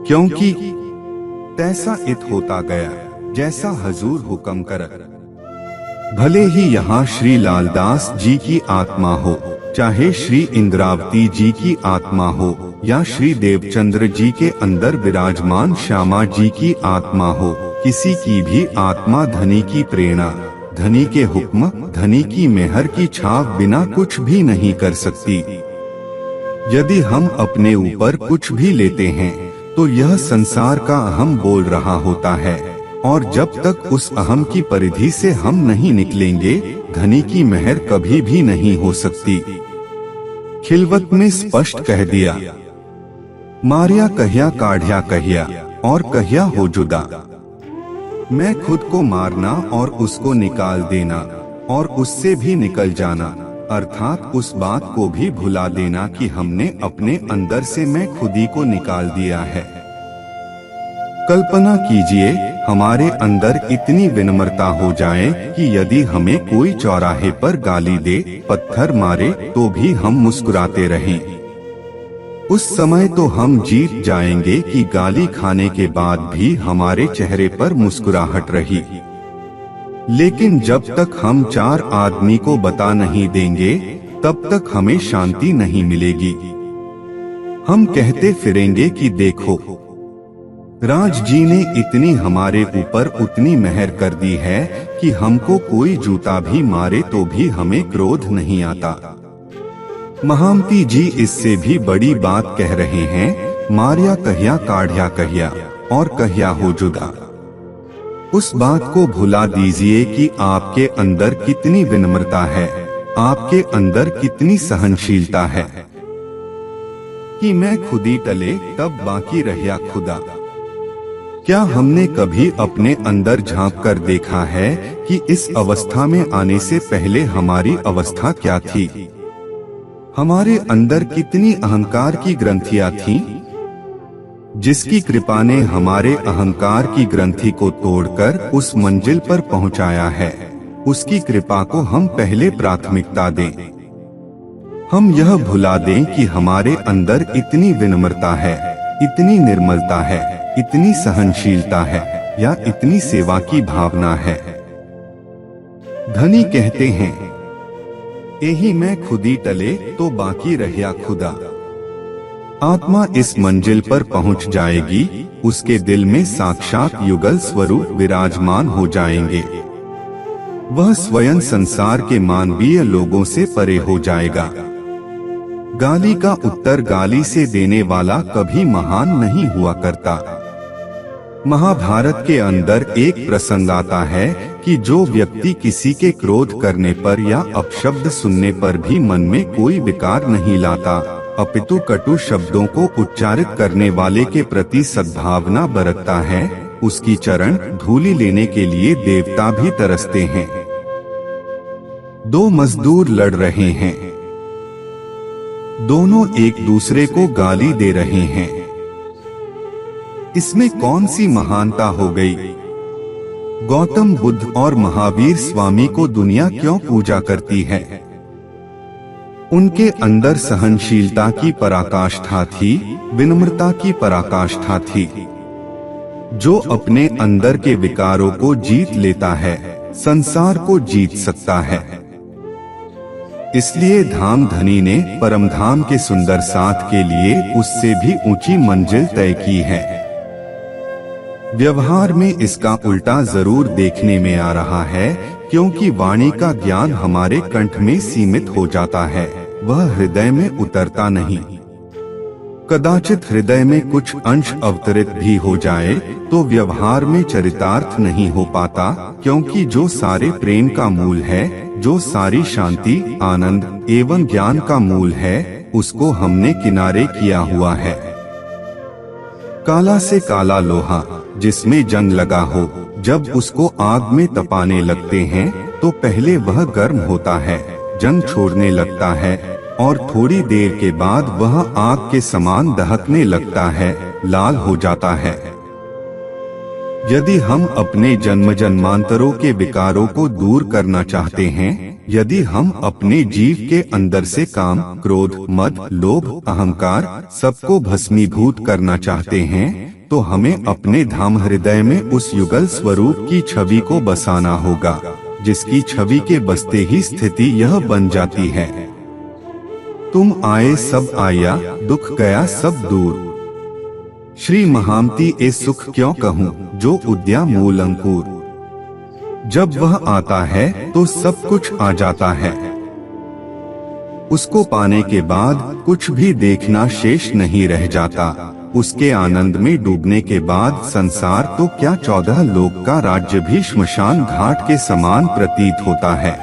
क्योंकि तैसा इत होता गया जैसा हजूर हुक्म करत। भले ही यहाँ श्री लालदास जी की आत्मा हो, चाहे श्री इंद्रावती जी की आत्मा हो, या श्री देवचंद्र जी के अंदर विराजमान श्यामा जी की आत्मा हो, किसी की भी आत्मा धनी की प्रेरणा, धनी के हुक्म, धनी की मेहर की छाप बिना कुछ भी नहीं कर सकती। यदि हम अपने ऊपर कुछ भी लेते हैं तो यह संसार का अहम बोल रहा होता है, और जब तक उस अहम की परिधि से हम नहीं निकलेंगे, धनी की मेहर कभी भी नहीं हो सकती। खिलवत में स्पष्ट कह दिया, मारिया कहिया काढ़िया कहिया, और कहिया हो जुदा। मैं खुद को मारना और उसको निकाल देना और उससे भी निकल जाना, अर्थात उस बात को भी भुला देना कि हमने अपने अंदर से मैं खुदी को निकाल दिया है। कल्पना कीजिए हमारे अंदर इतनी विनम्रता हो जाए कि यदि हमें कोई चौराहे पर गाली दे, पत्थर मारे, तो भी हम मुस्कुराते रहें। उस समय तो हम जीत जाएंगे कि गाली खाने के बाद भी हमारे चेहरे पर मुस्कुराहट रही। लेकिन जब तक हम चार आदमी को बता नहीं देंगे, तब तक हमें शांति नहीं मिलेगी। हम कहते फिरेंगे कि देखो, राज जी ने इतनी हमारे ऊपर उतनी मेहर कर दी है कि हमको कोई जूता भी मारे तो भी हमें क्रोध नहीं आता। महामती जी इससे भी बड़ी बात कह रहे हैं, मारिया कहिया काढ़िया कहिया, और कहिया हो जुदा। उस बात को भुला दीजिए कि आपके अंदर कितनी विनम्रता है, आपके अंदर कितनी सहनशीलता है। कि मैं खुदी टले तब बाकी रहिया खुदा। क्या हमने कभी अपने अंदर झांक कर देखा है कि इस अवस्था में आने से पहले हमारी अवस्था क्या थी? हमारे अंदर कितनी अहंकार की ग्रंथियां थीं? जिसकी कृपा ने हमारे अहंकार की ग्रंथि को तोड़कर उस मंजिल पर पहुंचाया है, उसकी कृपा को हम पहले प्राथमिकता दें। हम यह भुला दें कि हमारे अंदर इतनी विनम्रता है, इतनी निर्मलता है, इतनी सहनशीलता है, या इतनी सेवा की भावना है। धनी कहते हैं, यही मैं खुदी टले तो बाकी रहिया खुदा। आत्मा इस मंजिल पर पहुंच जाएगी, उसके दिल में साक्षात युगल स्वरूप विराजमान हो जाएंगे। वह स्वयं संसार के मानवीय लोगों से परे हो जाएगा। गाली का उत्तर गाली से देने वाला कभी महान नहीं हुआ करता। महाभारत के अंदर एक प्रसंग आता है कि जो व्यक्ति किसी के क्रोध करने पर या अपशब्द सुनने पर भी मन में कोई विकार नहीं लाता, अपितु कटु शब्दों को उच्चारित करने वाले के प्रति सद्भावना बरतता है, उसकी चरण धूलि लेने के लिए देवता भी तरसते हैं। दो मजदूर लड़ रहे हैं, दोनों एक दूसरे को गाली दे रहे हैं। इसमें कौन सी महानता हो गई? गौतम बुद्ध और महावीर स्वामी को दुनिया क्यों पूजा करती है? उनके अंदर सहनशीलता की पराकाष्ठा थी, विनम्रता की पराकाष्ठा थी। जो अपने अंदर के विकारों को जीत लेता है, संसार को जीत सकता है। इसलिए धाम धनी ने परमधाम के सुंदर साथ के लिए उससे भी ऊंची मंजिल तय की है। व्यवहार में इसका उल्टा जरूर देखने में आ रहा है, क्योंकि वाणी का ज्ञान हमारे कंठ में सीमित हो जाता है, वह हृदय में उतरता नहीं। कदाचित हृदय में कुछ अंश अवतरित भी हो जाए तो व्यवहार में चरितार्थ नहीं हो पाता, क्योंकि जो सारे प्रेम का मूल है, जो सारी शांति, आनंद एवं ज्ञान का मूल है, उसको हमने किनारे किया हुआ है। काला से काला लोहा जिसमें जंग लगा हो, जब उसको आग में तपाने लगते हैं तो पहले वह गर्म होता है, जंग छोड़ने लगता है और थोड़ी देर के बाद वह आग के समान दहकने लगता है, लाल हो जाता है। यदि हम अपने जन्म जन्मांतरों के विकारों को दूर करना चाहते हैं, यदि हम अपने जीव के अंदर से काम, क्रोध, मद, लोभ, अहंकार सबको भस्मीभूत करना चाहते हैं, तो हमें अपने धाम हृदय में उस युगल स्वरूप की छवि को बसाना होगा, जिसकी छवि के बसते ही स्थिति यह बन जाती है। तुम आए सब आया, दुख गया सब दूर। श्री महामती ए सुख क्यों कहूँ, जो उद्या मूल अंकुर। जब वह आता है तो सब कुछ आ जाता है। उसको पाने के बाद कुछ भी देखना शेष नहीं रह जाता। उसके आनंद में डूबने के बाद संसार तो क्या 14 लोक का राज्य भी श्मशान घाट के समान प्रतीत होता है।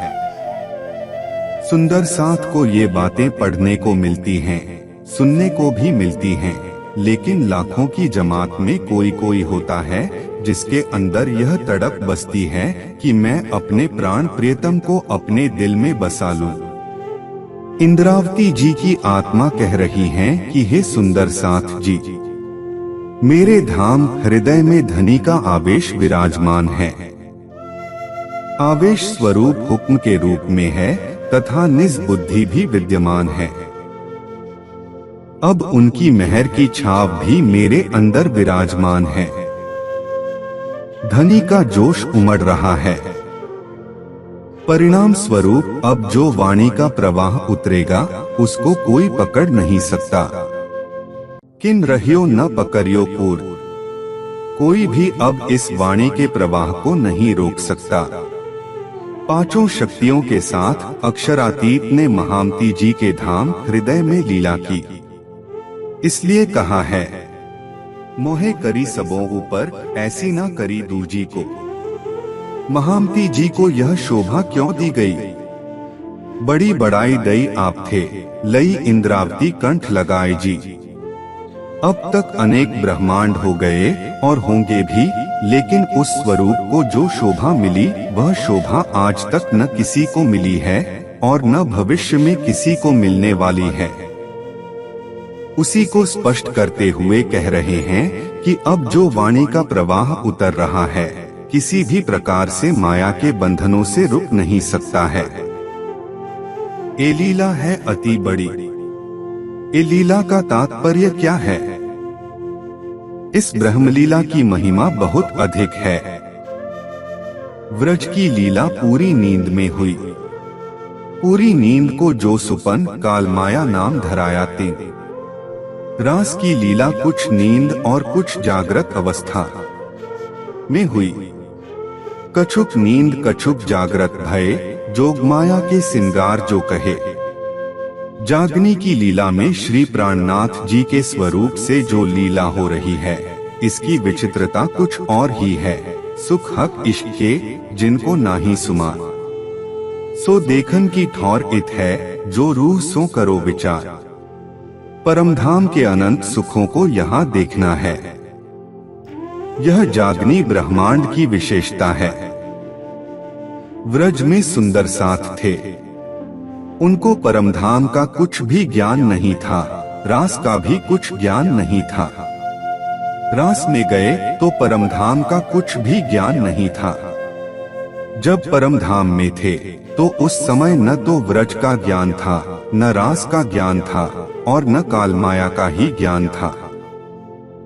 सुंदर साथ को ये बातें पढ़ने को मिलती हैं, सुनने को भी मिलती हैं, लेकिन लाखों की जमात में कोई कोई होता है जिसके अंदर यह तड़प बसती है कि मैं अपने प्राण प्रियतम को अपने दिल में बसा लूं। इंद्रावती जी की आत्मा कह रही है कि हे सुंदर साथ जी, मेरे धाम हृदय में धनी का आवेश विराजमान है। आवेश स्वरूप हुक्म के रूप में है तथा निज बुद्धि भी विद्यमान है। अब उनकी मेहर की छाप भी मेरे अंदर विराजमान है। धनी का जोश उमड़ रहा है। परिणाम स्वरूप अब जो वाणी का प्रवाह उतरेगा उसको कोई पकड़ नहीं सकता। किन रहियो न पकड़ियो पूर्व, कोई भी अब इस वाणी के प्रवाह को नहीं रोक सकता। पांचों शक्तियों के साथ अक्षरातीत ने महामती जी के धाम हृदय में लीला की। इसलिए कहा है, मोहे करी सबों ऊपर, ऐसी ना करी दूजी को। महामती जी को यह शोभा क्यों दी गई? बड़ी बड़ाई दई आप थे, लई इंद्रावती कंठ लगाए जी। अब तक अनेक ब्रह्मांड हो गए और होंगे भी, लेकिन उस स्वरूप को जो शोभा मिली वह शोभा आज तक न किसी को मिली है और न भविष्य में किसी को मिलने वाली है। उसी को स्पष्ट करते हुए कह रहे हैं कि अब जो वाणी का प्रवाह उतर रहा है किसी भी प्रकार से माया के बंधनों से रुक नहीं सकता है। ये लीला है अति बड़ी। ये लीला का तात्पर्य क्या है? इस ब्रह्मलीला की महिमा बहुत अधिक है। व्रज की लीला पूरी नींद में हुई। पूरी नींद को जो सुपन काल माया नाम धराया ते, रास की लीला कुछ नींद और कुछ जागृत अवस्था में हुई। कछुक नींद कछुक जागृत भय, जोगमाया के सिंगार जो कहे। जागनी की लीला में श्री प्राणनाथ जी के स्वरूप से जो लीला हो रही है, इसकी विचित्रता कुछ और ही है। सुख हक इश्क के, जिनको नाही सुमा, सो देखन की ठौर इत है, जो रूह सो करो विचार। परमधाम के अनंत सुखों को यहाँ देखना है। यह जागनी ब्रह्मांड की विशेषता है। व्रज में सुंदर साथ थे, उनको परमधाम का कुछ भी ज्ञान नहीं था, रास का भी कुछ ज्ञान नहीं था। रास में गए तो परमधाम का कुछ भी ज्ञान नहीं था। जब परमधाम में थे तो उस समय न तो व्रज का ज्ञान था, न रास का ज्ञान था, और न कालमाया का ही ज्ञान था।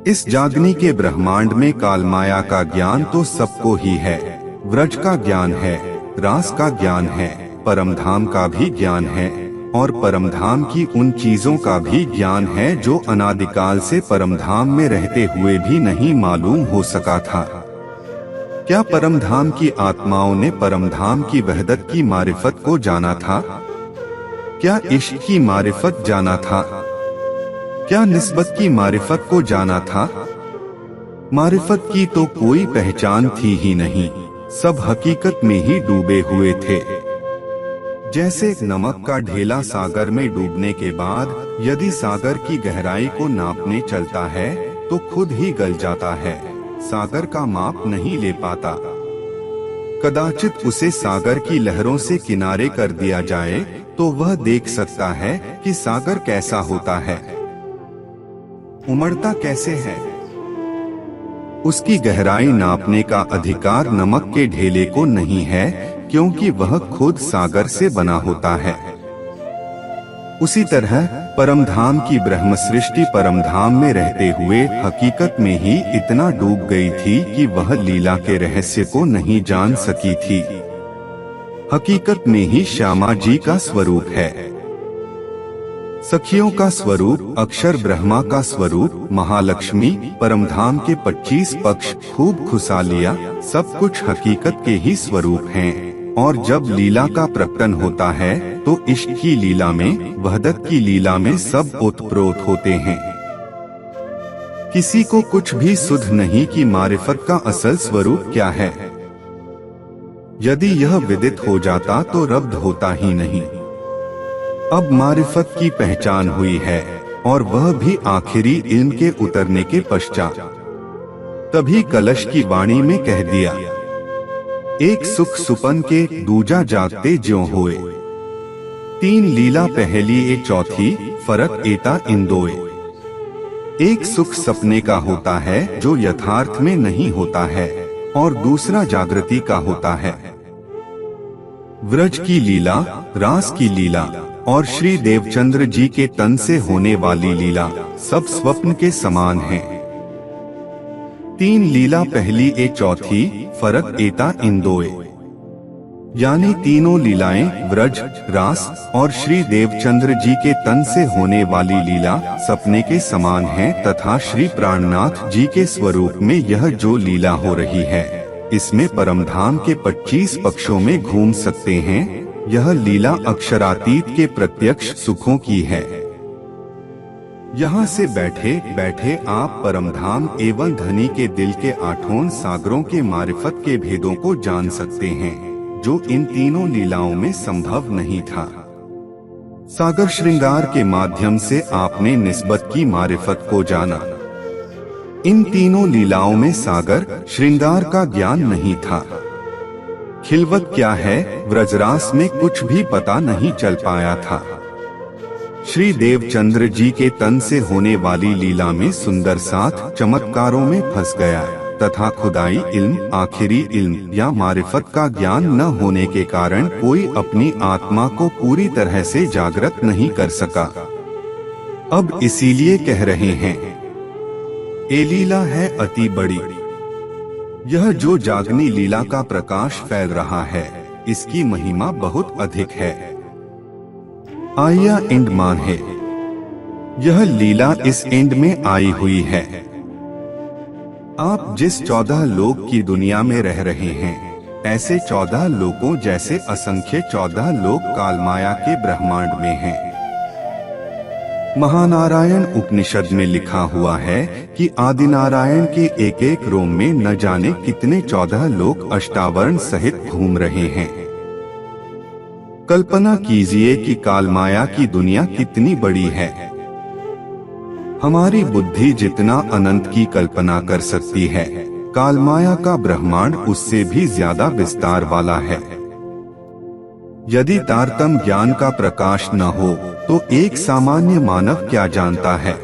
इस जागनी के ब्रह्मांड में कालमाया का ज्ञान तो सबको ही है। व्रज का ज्ञान है, रास का ज्ञान है, परमधाम का भी ज्ञान है, और परमधाम की उन चीजों का भी ज्ञान है जो अनादिकाल से परमधाम में रहते हुए भी नहीं मालूम हो सका था। क्या परमधाम की आत्माओं ने परमधाम की वहदत की मारिफत को जाना था? क्या इश्क की मारिफत जाना था? क्या निस्बत की मारिफत को जाना था? मारिफत की तो कोई पहचान थी ही नहीं, सब हकीकत में ही डूबे हुए थे। जैसे नमक का ढेला सागर में डूबने के बाद यदि सागर की गहराई को नापने चलता है तो खुद ही गल जाता है, सागर का माप नहीं ले पाता। कदाचित उसे सागर की लहरों से किनारे कर दिया जाए तो वह देख सकता है कि सागर कैसा होता है, उमड़ता कैसे है। उसकी गहराई नापने का अधिकार नमक के ढेले को नहीं है, क्योंकि वह खुद सागर से बना होता है। उसी तरह परमधाम की ब्रह्म सृष्टि परमधाम में रहते हुए हकीकत में ही इतना डूब गई थी कि वह लीला के रहस्य को नहीं जान सकी थी। हकीकत में ही श्यामा जी का स्वरूप है, सखियों का स्वरूप, अक्षर ब्रह्मा का स्वरूप, महालक्ष्मी, परमधाम के 25 पक्ष, खूब खुशहालियाँ, सब कुछ हकीकत के ही स्वरूप हैं। और जब लीला का प्रकटन होता है तो इश्क की लीला में, वहदत की लीला में सब ओतप्रोत होते हैं। किसी को कुछ भी सुध नहीं कि मारिफत का असल स्वरूप क्या है। यदि यह विदित हो जाता तो रब्द होता ही नहीं। अब मारिफत की पहचान हुई है, और वह भी आखिरी इल्म के उतरने के पश्चात। तभी कलश की वाणी में कह दिया, एक सुख सुपन के दूजा जागते ज्यों होए। तीन लीला पहली ए चौथी, फरक एता इंदोए। एक सुख सपने का होता है जो यथार्थ में नहीं होता है, और दूसरा जागृति का होता है। व्रज की लीला, रास की लीला और श्री देवचंद्र जी के तन से होने वाली लीला सब स्वप्न के समान हैं। तीन लीला पहली ए चौथी, फरक एता इंदोए, यानी तीनों लीलाएं व्रज, रास और श्री देवचंद्र जी के तन से होने वाली लीला सपने के समान हैं, तथा श्री प्राणनाथ जी के स्वरूप में यह जो लीला हो रही है, इसमें परमधाम के 25 पक्षों में घूम सकते हैं। यह लीला अक्षरातीत के प्रत्यक्ष सुखों की है। यहाँ से बैठे बैठे आप परमधाम एवं धनी के दिल के आठों सागरों के मारिफत के भेदों को जान सकते हैं, जो इन तीनों लीलाओं में संभव नहीं था। सागर श्रृंगार के माध्यम से आपने निस्बत की मारिफत को जाना। इन तीनों लीलाओं में सागर श्रृंगार का ज्ञान नहीं था। खिलवत क्या है, व्रजरास में कुछ भी पता नहीं चल पाया था। श्री देवचंद्र जी के तन से होने वाली लीला में सुंदर साथ चमत्कारों में फंस गया, तथा खुदाई इल्म, आखिरी इल्म या मारिफत का ज्ञान न होने के कारण कोई अपनी आत्मा को पूरी तरह से जागृत नहीं कर सका। अब इसीलिए कह रहे हैं, ये लीला है अति बड़ी। यह जो जागनी लीला का प्रकाश फैल रहा है, इसकी महिमा बहुत अधिक है। आया इंडमान है। यह लीला इस एंड में आई हुई है। आप जिस 14 लोक की दुनिया में रह रहे हैं, ऐसे 14 लोकों जैसे असंख्य 14 लोक कालमाया के ब्रह्मांड में हैं। महानारायण उपनिषद में लिखा हुआ है कि आदिनारायण के एक एक रोम में न जाने कितने 14 लोक अष्टावरण सहित घूम रहे हैं। कल्पना कीजिए कि कालमाया की दुनिया कितनी बड़ी है। हमारी बुद्धि जितना अनंत की कल्पना कर सकती है, कालमाया का ब्रह्मांड उससे भी ज्यादा विस्तार वाला है। यदि तारतम ज्ञान का प्रकाश न हो तो एक सामान्य मानव क्या जानता है।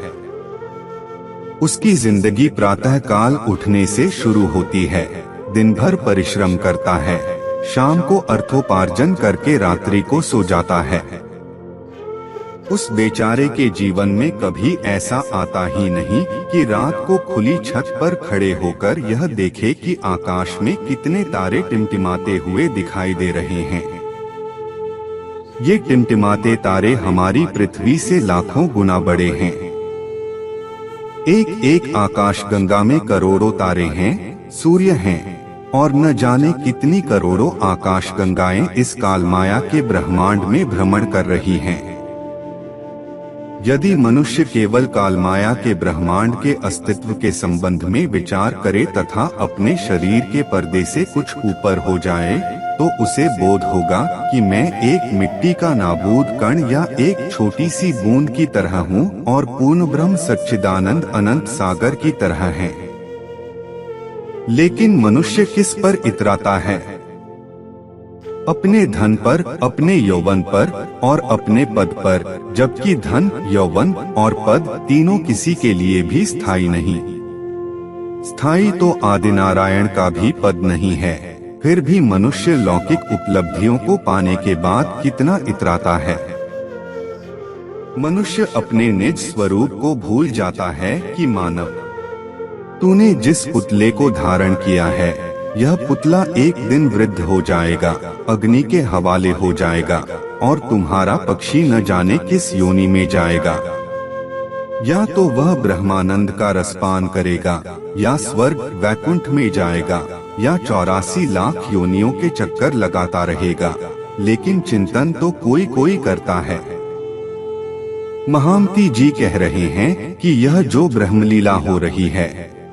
उसकी जिंदगी प्रातः काल उठने से शुरू होती है, दिन भर परिश्रम करता है, शाम को अर्थोपार्जन करके रात्रि को सो जाता है। उस बेचारे के जीवन में कभी ऐसा आता ही नहीं कि रात को खुली छत पर खड़े होकर यह देखे कि आकाश में कितने तारे टिमटिमाते हुए दिखाई दे रहे हैं। ये टिमटिमाते तारे हमारी पृथ्वी से लाखों गुना बड़े हैं। एक एक आकाश गंगा में करोड़ों तारे हैं, सूर्य हैं, और न जाने कितनी करोड़ों आकाश गंगाएं इस कालमाया के ब्रह्मांड में भ्रमण कर रही हैं। यदि मनुष्य केवल कालमाया के ब्रह्मांड के अस्तित्व के संबंध में विचार करे तथा अपने शरीर के पर्दे से कुछ ऊपर हो जाए, तो उसे बोध होगा कि मैं एक मिट्टी का नाबूद कण या एक छोटी सी बूंद की तरह हूँ और पूर्ण ब्रह्म सच्चिदानंद अनंत सागर की तरह है। लेकिन मनुष्य किस पर इतराता है? अपने धन पर, अपने यौवन पर और अपने पद पर, जबकि धन, यौवन और पद तीनों किसी के लिए भी स्थायी नहीं। स्थायी तो आदिनारायण का भी पद नहीं है। फिर भी मनुष्य लौकिक उपलब्धियों को पाने के बाद कितना इतराता है। मनुष्य अपने निज स्वरूप को भूल जाता है कि मानव, तूने जिस पुतले को धारण किया है, यह पुतला एक दिन वृद्ध हो जाएगा, अग्नि के हवाले हो जाएगा और तुम्हारा पक्षी न जाने किस योनि में जाएगा। या तो वह ब्रह्मानंद का रसपान करेगा, या स्वर्ग वैकुंठ में जाएगा, या 84 लाख योनियों के चक्कर लगाता रहेगा, लेकिन चिंतन तो कोई कोई करता है। महामती जी कह रहे हैं कि यह जो ब्रह्मलीला हो रही है,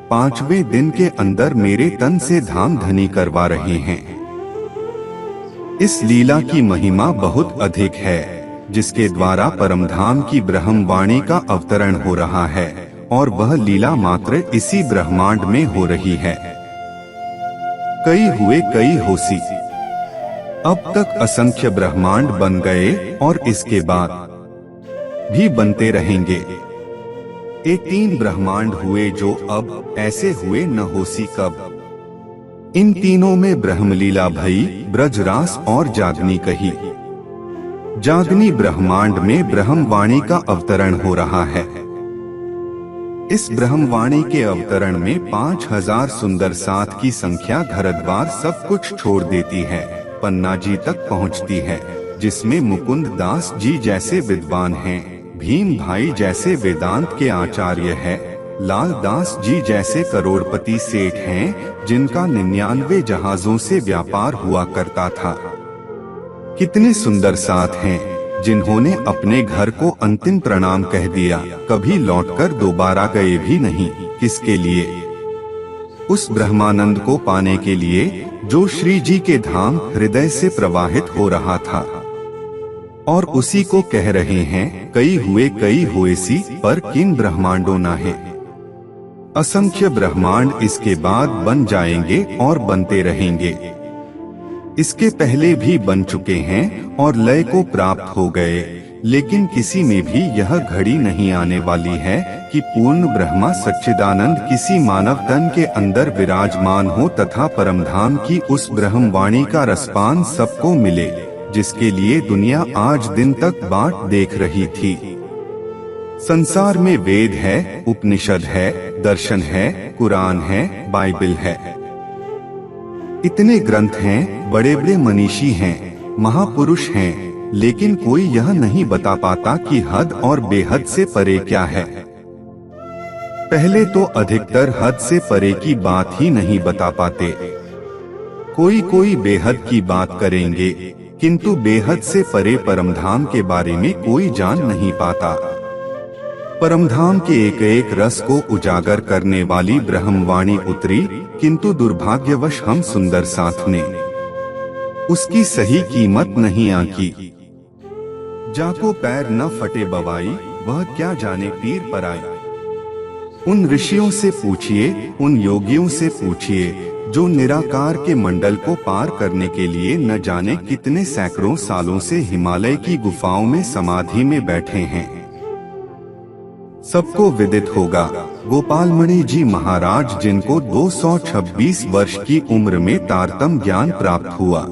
5वें दिन के अंदर मेरे तन से धाम धनी करवा रहे हैं। इस लीला की महिमा बहुत अधिक है, जिसके द्वारा परमधाम की ब्रह्म वाणी का अवतरण हो रहा है, और वह लीला मात्र इसी ब्रह्मांड में हो रही है। कई हुए कई होसी। अब तक असंख्य ब्रह्मांड बन गए और इसके बाद भी बनते रहेंगे। ये 3 ब्रह्मांड हुए जो अब ऐसे हुए न होसी कब। इन तीनों में ब्रह्मलीला भई, ब्रजरास और जागनी कही। जागनी ब्रह्मांड में ब्रह्मवाणी का अवतरण हो रहा है। इस ब्रह्मवाणी के अवतरण में 5000 सुंदर साथ की संख्या घरद्वार सब कुछ छोड़ देती है, पन्ना जी तक पहुंचती है, जिसमें मुकुंद दास जी जैसे विद्वान हैं, भीम भाई जैसे वेदांत के आचार्य हैं, लाल दास जी जैसे करोड़पति सेठ हैं, जिनका 99 जहाजों से व्यापार हुआ करता था। कितने सुंदर साथ हैं जिन्होंने अपने घर को अंतिम प्रणाम कह दिया, कभी लौटकर दोबारा गए भी नहीं। किसके लिए? उस ब्रह्मानंद को पाने के लिए जो श्री जी के धाम हृदय से प्रवाहित हो रहा था। और उसी को कह रहे हैं, कई हुए कई होएसी, पर किन ब्रह्मांडों ना है। असंख्य ब्रह्मांड इसके बाद बन जाएंगे और बनते रहेंगे। इसके पहले भी बन चुके हैं और लय को प्राप्त हो गए, लेकिन किसी में भी यह घड़ी नहीं आने वाली है कि पूर्ण ब्रह्मा सच्चिदानंद किसी मानव तन के अंदर विराजमान हो तथा परमधाम की उस ब्रह्मवाणी का रसपान सबको मिले, जिसके लिए दुनिया आज दिन तक बाट देख रही थी। संसार में वेद है, उपनिषद है, दर्शन है, कुरान है, बाइबल है। इतने ग्रंथ हैं, बड़े बड़े मनीषी हैं, महापुरुष हैं, लेकिन कोई यह नहीं बता पाता कि हद और बेहद से परे क्या है। पहले तो अधिकतर हद से परे की बात ही नहीं बता पाते। कोई कोई बेहद की बात करेंगे, किंतु बेहद से परे परमधाम के बारे में कोई जान नहीं पाता। परमधाम के एक एक रस को उजागर करने वाली ब्रह्मवाणी उतरी, किंतु दुर्भाग्यवश हम सुंदर साथ ने उसकी सही कीमत नहीं आंकी। जाको पैर न फटे बवाई, वह क्या जाने पीर पराई। उन ऋषियों से पूछिए, उन योगियों से पूछिए, जो निराकार के मंडल को पार करने के लिए न जाने कितने सैकड़ों सालों से हिमालय की गुफाओं में समाधि में बैठे हैं। सबको विदित होगा, गोपालमणि जी महाराज जिनको 226 वर्ष की उम्र में तारतम ज्ञान प्राप्त हुआ,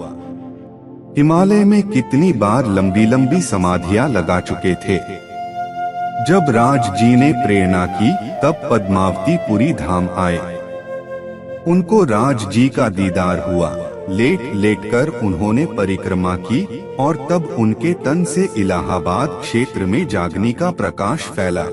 हिमालय में कितनी बार लंबी लंबी समाधियां लगा चुके थे। जब राज जी ने प्रेरणा की, तब पद्मावतीपुरी धाम आए। उनको राज जी का दीदार हुआ। लेट लेट कर उन्होंने परिक्रमा की और तब उनके तन से इलाहाबाद क्षेत्र में जागनी का प्रकाश फैला।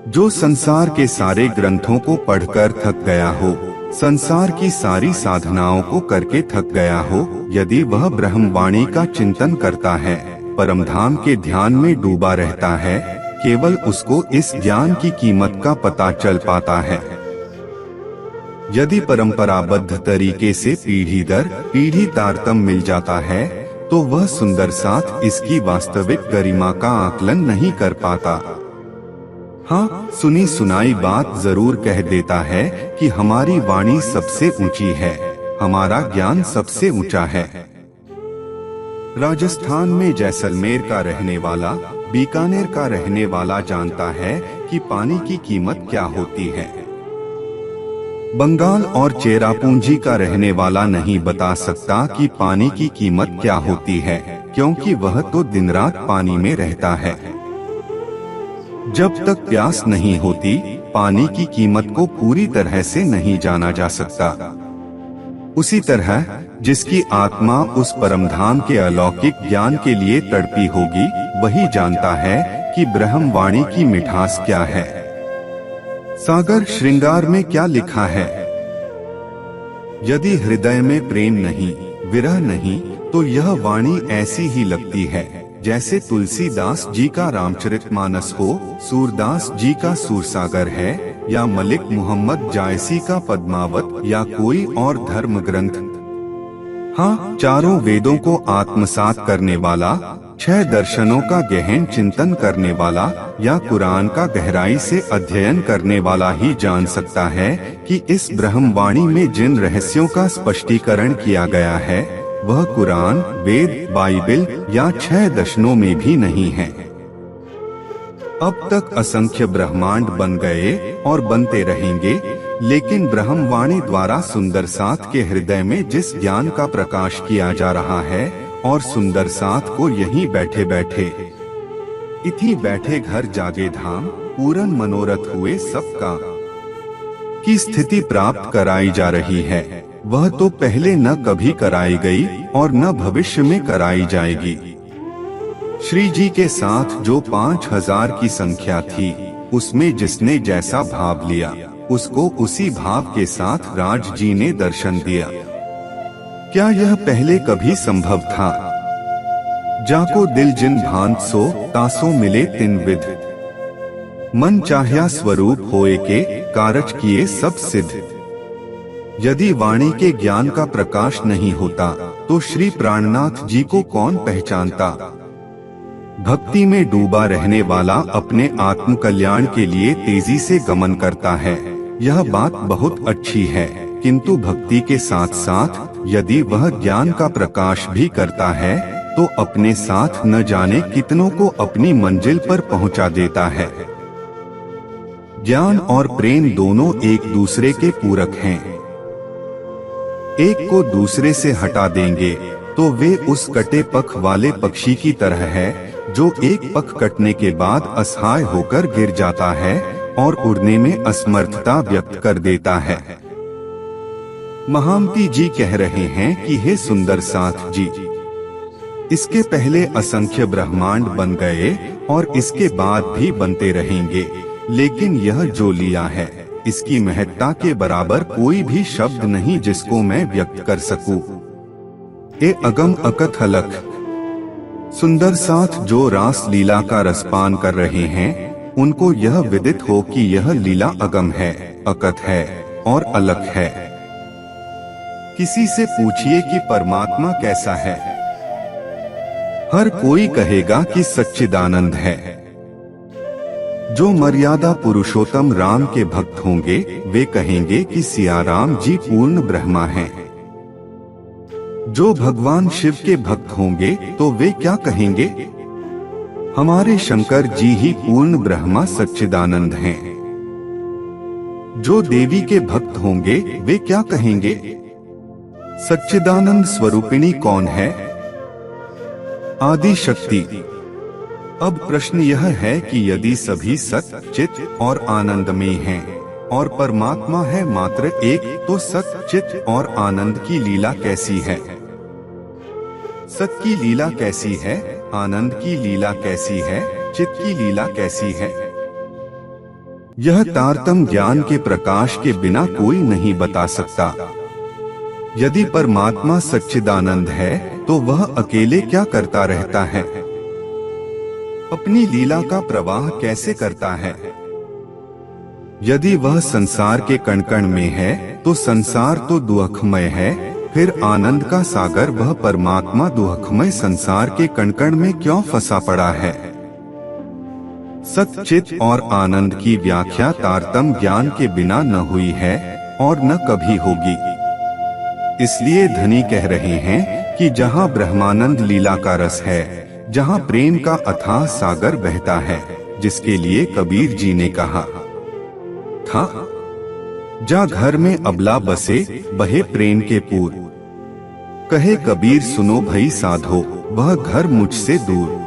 जो संसार के सारे ग्रंथों को पढ़कर थक गया हो, संसार की सारी साधनाओं को करके थक गया हो, यदि वह ब्रह्मवाणी का चिंतन करता है, परमधाम के ध्यान में डूबा रहता है, केवल उसको इस ज्ञान की कीमत का पता चल पाता है। यदि परंपराबद्ध तरीके से पीढ़ी दर पीढ़ी तारतम मिल जाता है, तो वह सुंदर साथ इसकी वास्तविक गरिमा का आकलन नहीं कर पाता। हाँ, सुनी सुनाई बात जरूर कह देता है कि हमारी वाणी सबसे ऊंची है, हमारा ज्ञान सबसे ऊंचा है। राजस्थान में जैसलमेर का रहने वाला, बीकानेर का रहने वाला जानता है कि पानी की कीमत क्या होती है। बंगाल और चेरापूंजी का रहने वाला नहीं बता सकता कि पानी की कीमत क्या होती है, क्योंकि वह तो दिन रात पानी में रहता है। जब तक प्यास नहीं होती, पानी की कीमत को पूरी तरह से नहीं जाना जा सकता। उसी तरह जिसकी आत्मा उस परमधाम के अलौकिक ज्ञान के लिए तड़पी होगी, वही जानता है कि ब्रह्मवाणी की मिठास क्या है। सागर श्रृंगार में क्या लिखा है? यदि हृदय में प्रेम नहीं, विरह नहीं, तो यह वाणी ऐसी ही लगती है जैसे तुलसीदास जी का रामचरितमानस हो, सूरदास जी का सूरसागर है, या मलिक मोहम्मद जायसी का पद्मावत, या कोई और धर्म ग्रंथ। हाँ, चारों वेदों को आत्मसात करने वाला, 6 दर्शनों का गहन चिंतन करने वाला, या कुरान का गहराई से अध्ययन करने वाला ही जान सकता है कि इस ब्रह्मवाणी में जिन रहस्यों का स्पष्टीकरण किया गया है, वह कुरान, वेद, बाइबिल या 6 दर्शनों में भी नहीं है। अब तक असंख्य ब्रह्मांड बन गए और बनते रहेंगे, लेकिन ब्रह्मवाणी द्वारा सुंदर साथ के हृदय में जिस ज्ञान का प्रकाश किया जा रहा है, और सुंदर साथ को यहीं बैठे बैठे इथी बैठे घर जागे धाम, पूरन मनोरथ हुए सबका की स्थिति प्राप्त कराई जा रही है। वह तो पहले न कभी कराई गई और न भविष्य में कराई जाएगी। श्री जी के साथ जो 5000 की संख्या थी, उसमें जिसने जैसा भाव लिया, उसको उसी भाव के साथ राज जी ने दर्शन दिया। क्या यह पहले कभी संभव था? जाको दिल जिन भांत सो, तासो मिले तिन विध। मन चाह्या स्वरूप होए के, कारज किए सब सिद्ध। यदि वाणी के ज्ञान का प्रकाश नहीं होता, तो श्री प्राणनाथ जी को कौन पहचानता? भक्ति में डूबा रहने वाला अपने आत्म कल्याण के लिए तेजी से गमन करता है, यह बात बहुत अच्छी है, किंतु भक्ति के साथ साथ यदि वह ज्ञान का प्रकाश भी करता है, तो अपने साथ न जाने कितनों को अपनी मंजिल पर पहुंचा देता है। ज्ञान और प्रेम दोनों एक दूसरे के पूरक हैं। एक को दूसरे से हटा देंगे तो वे उस कटे पख वाले पक्षी की तरह है, जो एक पख कटने के बाद असहाय होकर गिर जाता है और उड़ने में असमर्थता व्यक्त कर देता है। महामती जी कह रहे हैं कि हे सुंदर साथ जी, इसके पहले असंख्य ब्रह्मांड बन गए और इसके बाद भी बनते रहेंगे, लेकिन यह जो लीला है इसकी महत्ता के बराबर कोई भी शब्द नहीं जिसको मैं व्यक्त कर सकूं। ए अगम अकथ अलख। सुंदर साथ जो रास लीला का रसपान कर रहे हैं उनको यह विदित हो कि यह लीला अगम है, अकथ है और अलख है। किसी से पूछिए कि परमात्मा कैसा है, हर कोई कहेगा कि सच्चिदानंद है। जो मर्यादा पुरुषोत्तम राम के भक्त होंगे वे कहेंगे कि सियाराम जी पूर्ण ब्रह्मा हैं। जो भगवान शिव के भक्त होंगे तो वे क्या कहेंगे, हमारे शंकर जी ही पूर्ण ब्रह्मा सच्चिदानंद हैं। जो देवी के भक्त होंगे वे क्या कहेंगे, सच्चिदानंद स्वरूपिणी कौन है, आदि शक्ति। अब प्रश्न यह है कि यदि सभी सत चित और आनंदमय हैं और परमात्मा है मात्र एक, तो सत चित और आनंद की लीला कैसी है, सत की लीला कैसी है, आनंद की लीला कैसी है, चित की लीला कैसी है। यह तारतम्य ज्ञान के प्रकाश के बिना कोई नहीं बता सकता। यदि परमात्मा सच्चिदानंद है तो वह अकेले क्या करता रहता है, अपनी लीला का प्रवाह कैसे करता है। यदि वह संसार के कण कण में है तो संसार तो दुखमय है, फिर आनंद का सागर वह परमात्मा दुखमय संसार के कण कण में क्यों फंसा पड़ा है। सच्चित और आनंद की व्याख्या तारतम्य ज्ञान के बिना न हुई है और न कभी होगी। इसलिए धनी कह रहे हैं कि जहाँ ब्रह्मानंद लीला का रस है, जहाँ प्रेम का अथाह सागर बहता है, जिसके लिए कबीर जी ने कहा था, जा घर में अबला बसे बहे प्रेम के पूर। कहे कबीर सुनो भई साधो वह घर मुझसे दूर।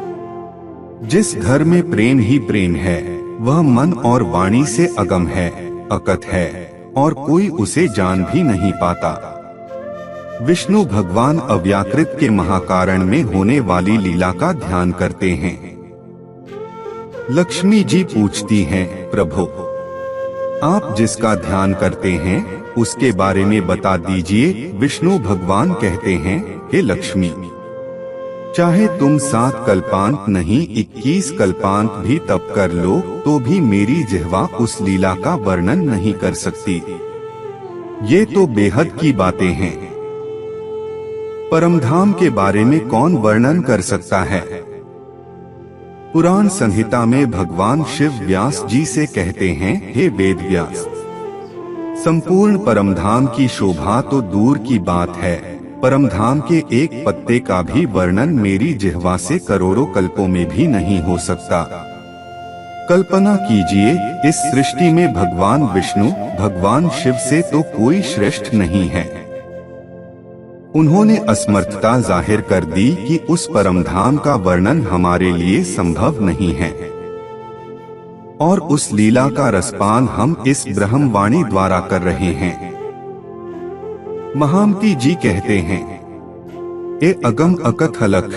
जिस घर में प्रेम ही प्रेम है वह मन और वाणी से अगम है, अकथ है और कोई उसे जान भी नहीं पाता। विष्णु भगवान अव्याकृत के महाकारण में होने वाली लीला का ध्यान करते हैं। लक्ष्मी जी पूछती हैं, प्रभु आप जिसका ध्यान करते हैं उसके बारे में बता दीजिए। विष्णु भगवान कहते हैं, हे लक्ष्मी, चाहे तुम 7 कल्पांत नहीं 21 कल्पांत भी तप कर लो तो भी मेरी जिह्वा उस लीला का वर्णन नहीं कर सकती। ये तो बेहद की बातें हैं। परमधाम के बारे में कौन वर्णन कर सकता है। पुराण संहिता में भगवान शिव व्यास जी से कहते हैं, हे वेद व्यास, संपूर्ण परमधाम की शोभा तो दूर की बात है, परमधाम के एक पत्ते का भी वर्णन मेरी जिह्वा से करोड़ों कल्पों में भी नहीं हो सकता। कल्पना कीजिए, इस सृष्टि में भगवान विष्णु भगवान शिव से तो कोई श्रेष्ठ नहीं है। उन्होंने असमर्थता जाहिर कर दी कि उस परमधाम का वर्णन हमारे लिए संभव नहीं है और उस लीला का रसपान हम इस ब्रह्मवाणी द्वारा कर रहे हैं। महामती जी कहते हैं, ए अगम अकथ अलख।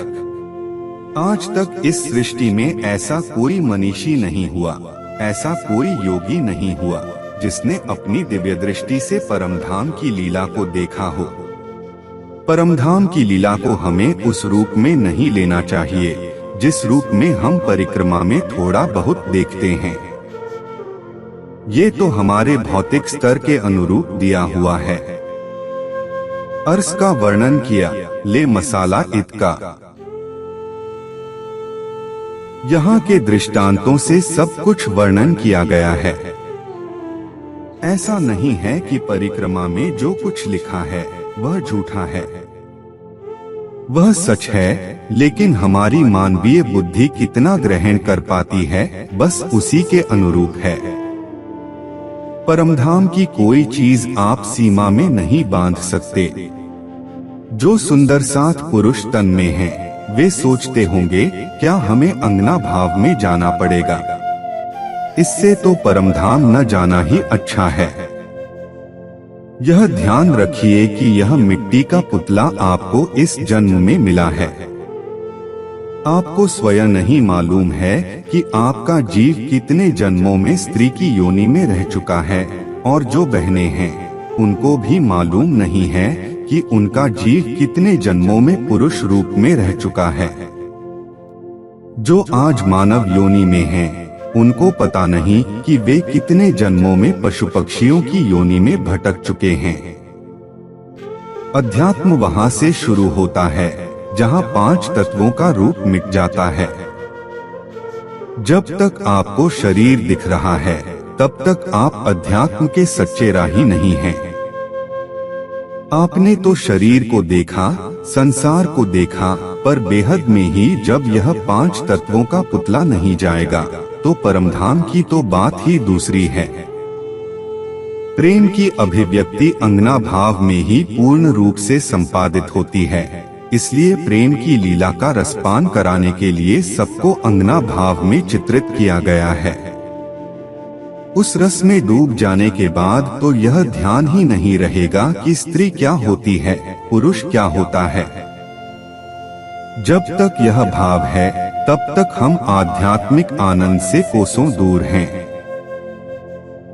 आज तक इस सृष्टि में ऐसा कोई मनीषी नहीं हुआ, ऐसा कोई योगी नहीं हुआ जिसने अपनी दिव्य दृष्टि से परमधाम की लीला को देखा हो। परमधाम की लीला को हमें उस रूप में नहीं लेना चाहिए जिस रूप में हम परिक्रमा में थोड़ा बहुत देखते हैं। ये तो हमारे भौतिक स्तर के अनुरूप दिया हुआ है। अर्श का वर्णन किया, ले मसाला इतका। यहाँ के दृष्टांतों से सब कुछ वर्णन किया गया है। ऐसा नहीं है कि परिक्रमा में जो कुछ लिखा है वह झूठा है, वह सच है, लेकिन हमारी मानवीय बुद्धि कितना ग्रहण कर पाती है बस उसी के अनुरूप है। परमधाम की कोई चीज आप सीमा में नहीं बांध सकते। जो सुंदर साथ पुरुष तन में हैं, वे सोचते होंगे क्या हमें अंगना भाव में जाना पड़ेगा, इससे तो परमधाम न जाना ही अच्छा है। यह ध्यान रखिए कि यह मिट्टी का पुतला आपको इस जन्म में मिला है। आपको स्वयं नहीं मालूम है कि आपका जीव कितने जन्मों में स्त्री की योनि में रह चुका है, और जो बहनें हैं उनको भी मालूम नहीं है कि उनका जीव कितने जन्मों में पुरुष रूप में रह चुका है। जो आज मानव योनि में हैं, उनको पता नहीं कि वे कितने जन्मों में पशु पक्षियों की योनि में भटक चुके हैं। अध्यात्म वहां से शुरू होता है जहां 5 तत्वों का रूप मिट जाता है। जब तक आपको शरीर दिख रहा है, तब तक आप अध्यात्म के सच्चे राही नहीं हैं। आपने तो शरीर को देखा, संसार को देखा, पर बेहद में ही जब यह 5 तत्वों का पुतला नहीं जाएगा, तो परमधाम की तो बात ही दूसरी है। प्रेम की अभिव्यक्ति अंगना भाव में ही पूर्ण रूप से संपादित होती है। इसलिए प्रेम की लीला का रसपान कराने के लिए सबको अंगना भाव में चित्रित किया गया है। उस रस में डूब जाने के बाद तो यह ध्यान ही नहीं रहेगा कि स्त्री क्या होती है, पुरुष क्या होता है। जब तक यह भाव है, तब तक हम आध्यात्मिक आनंद से कोसों दूर हैं।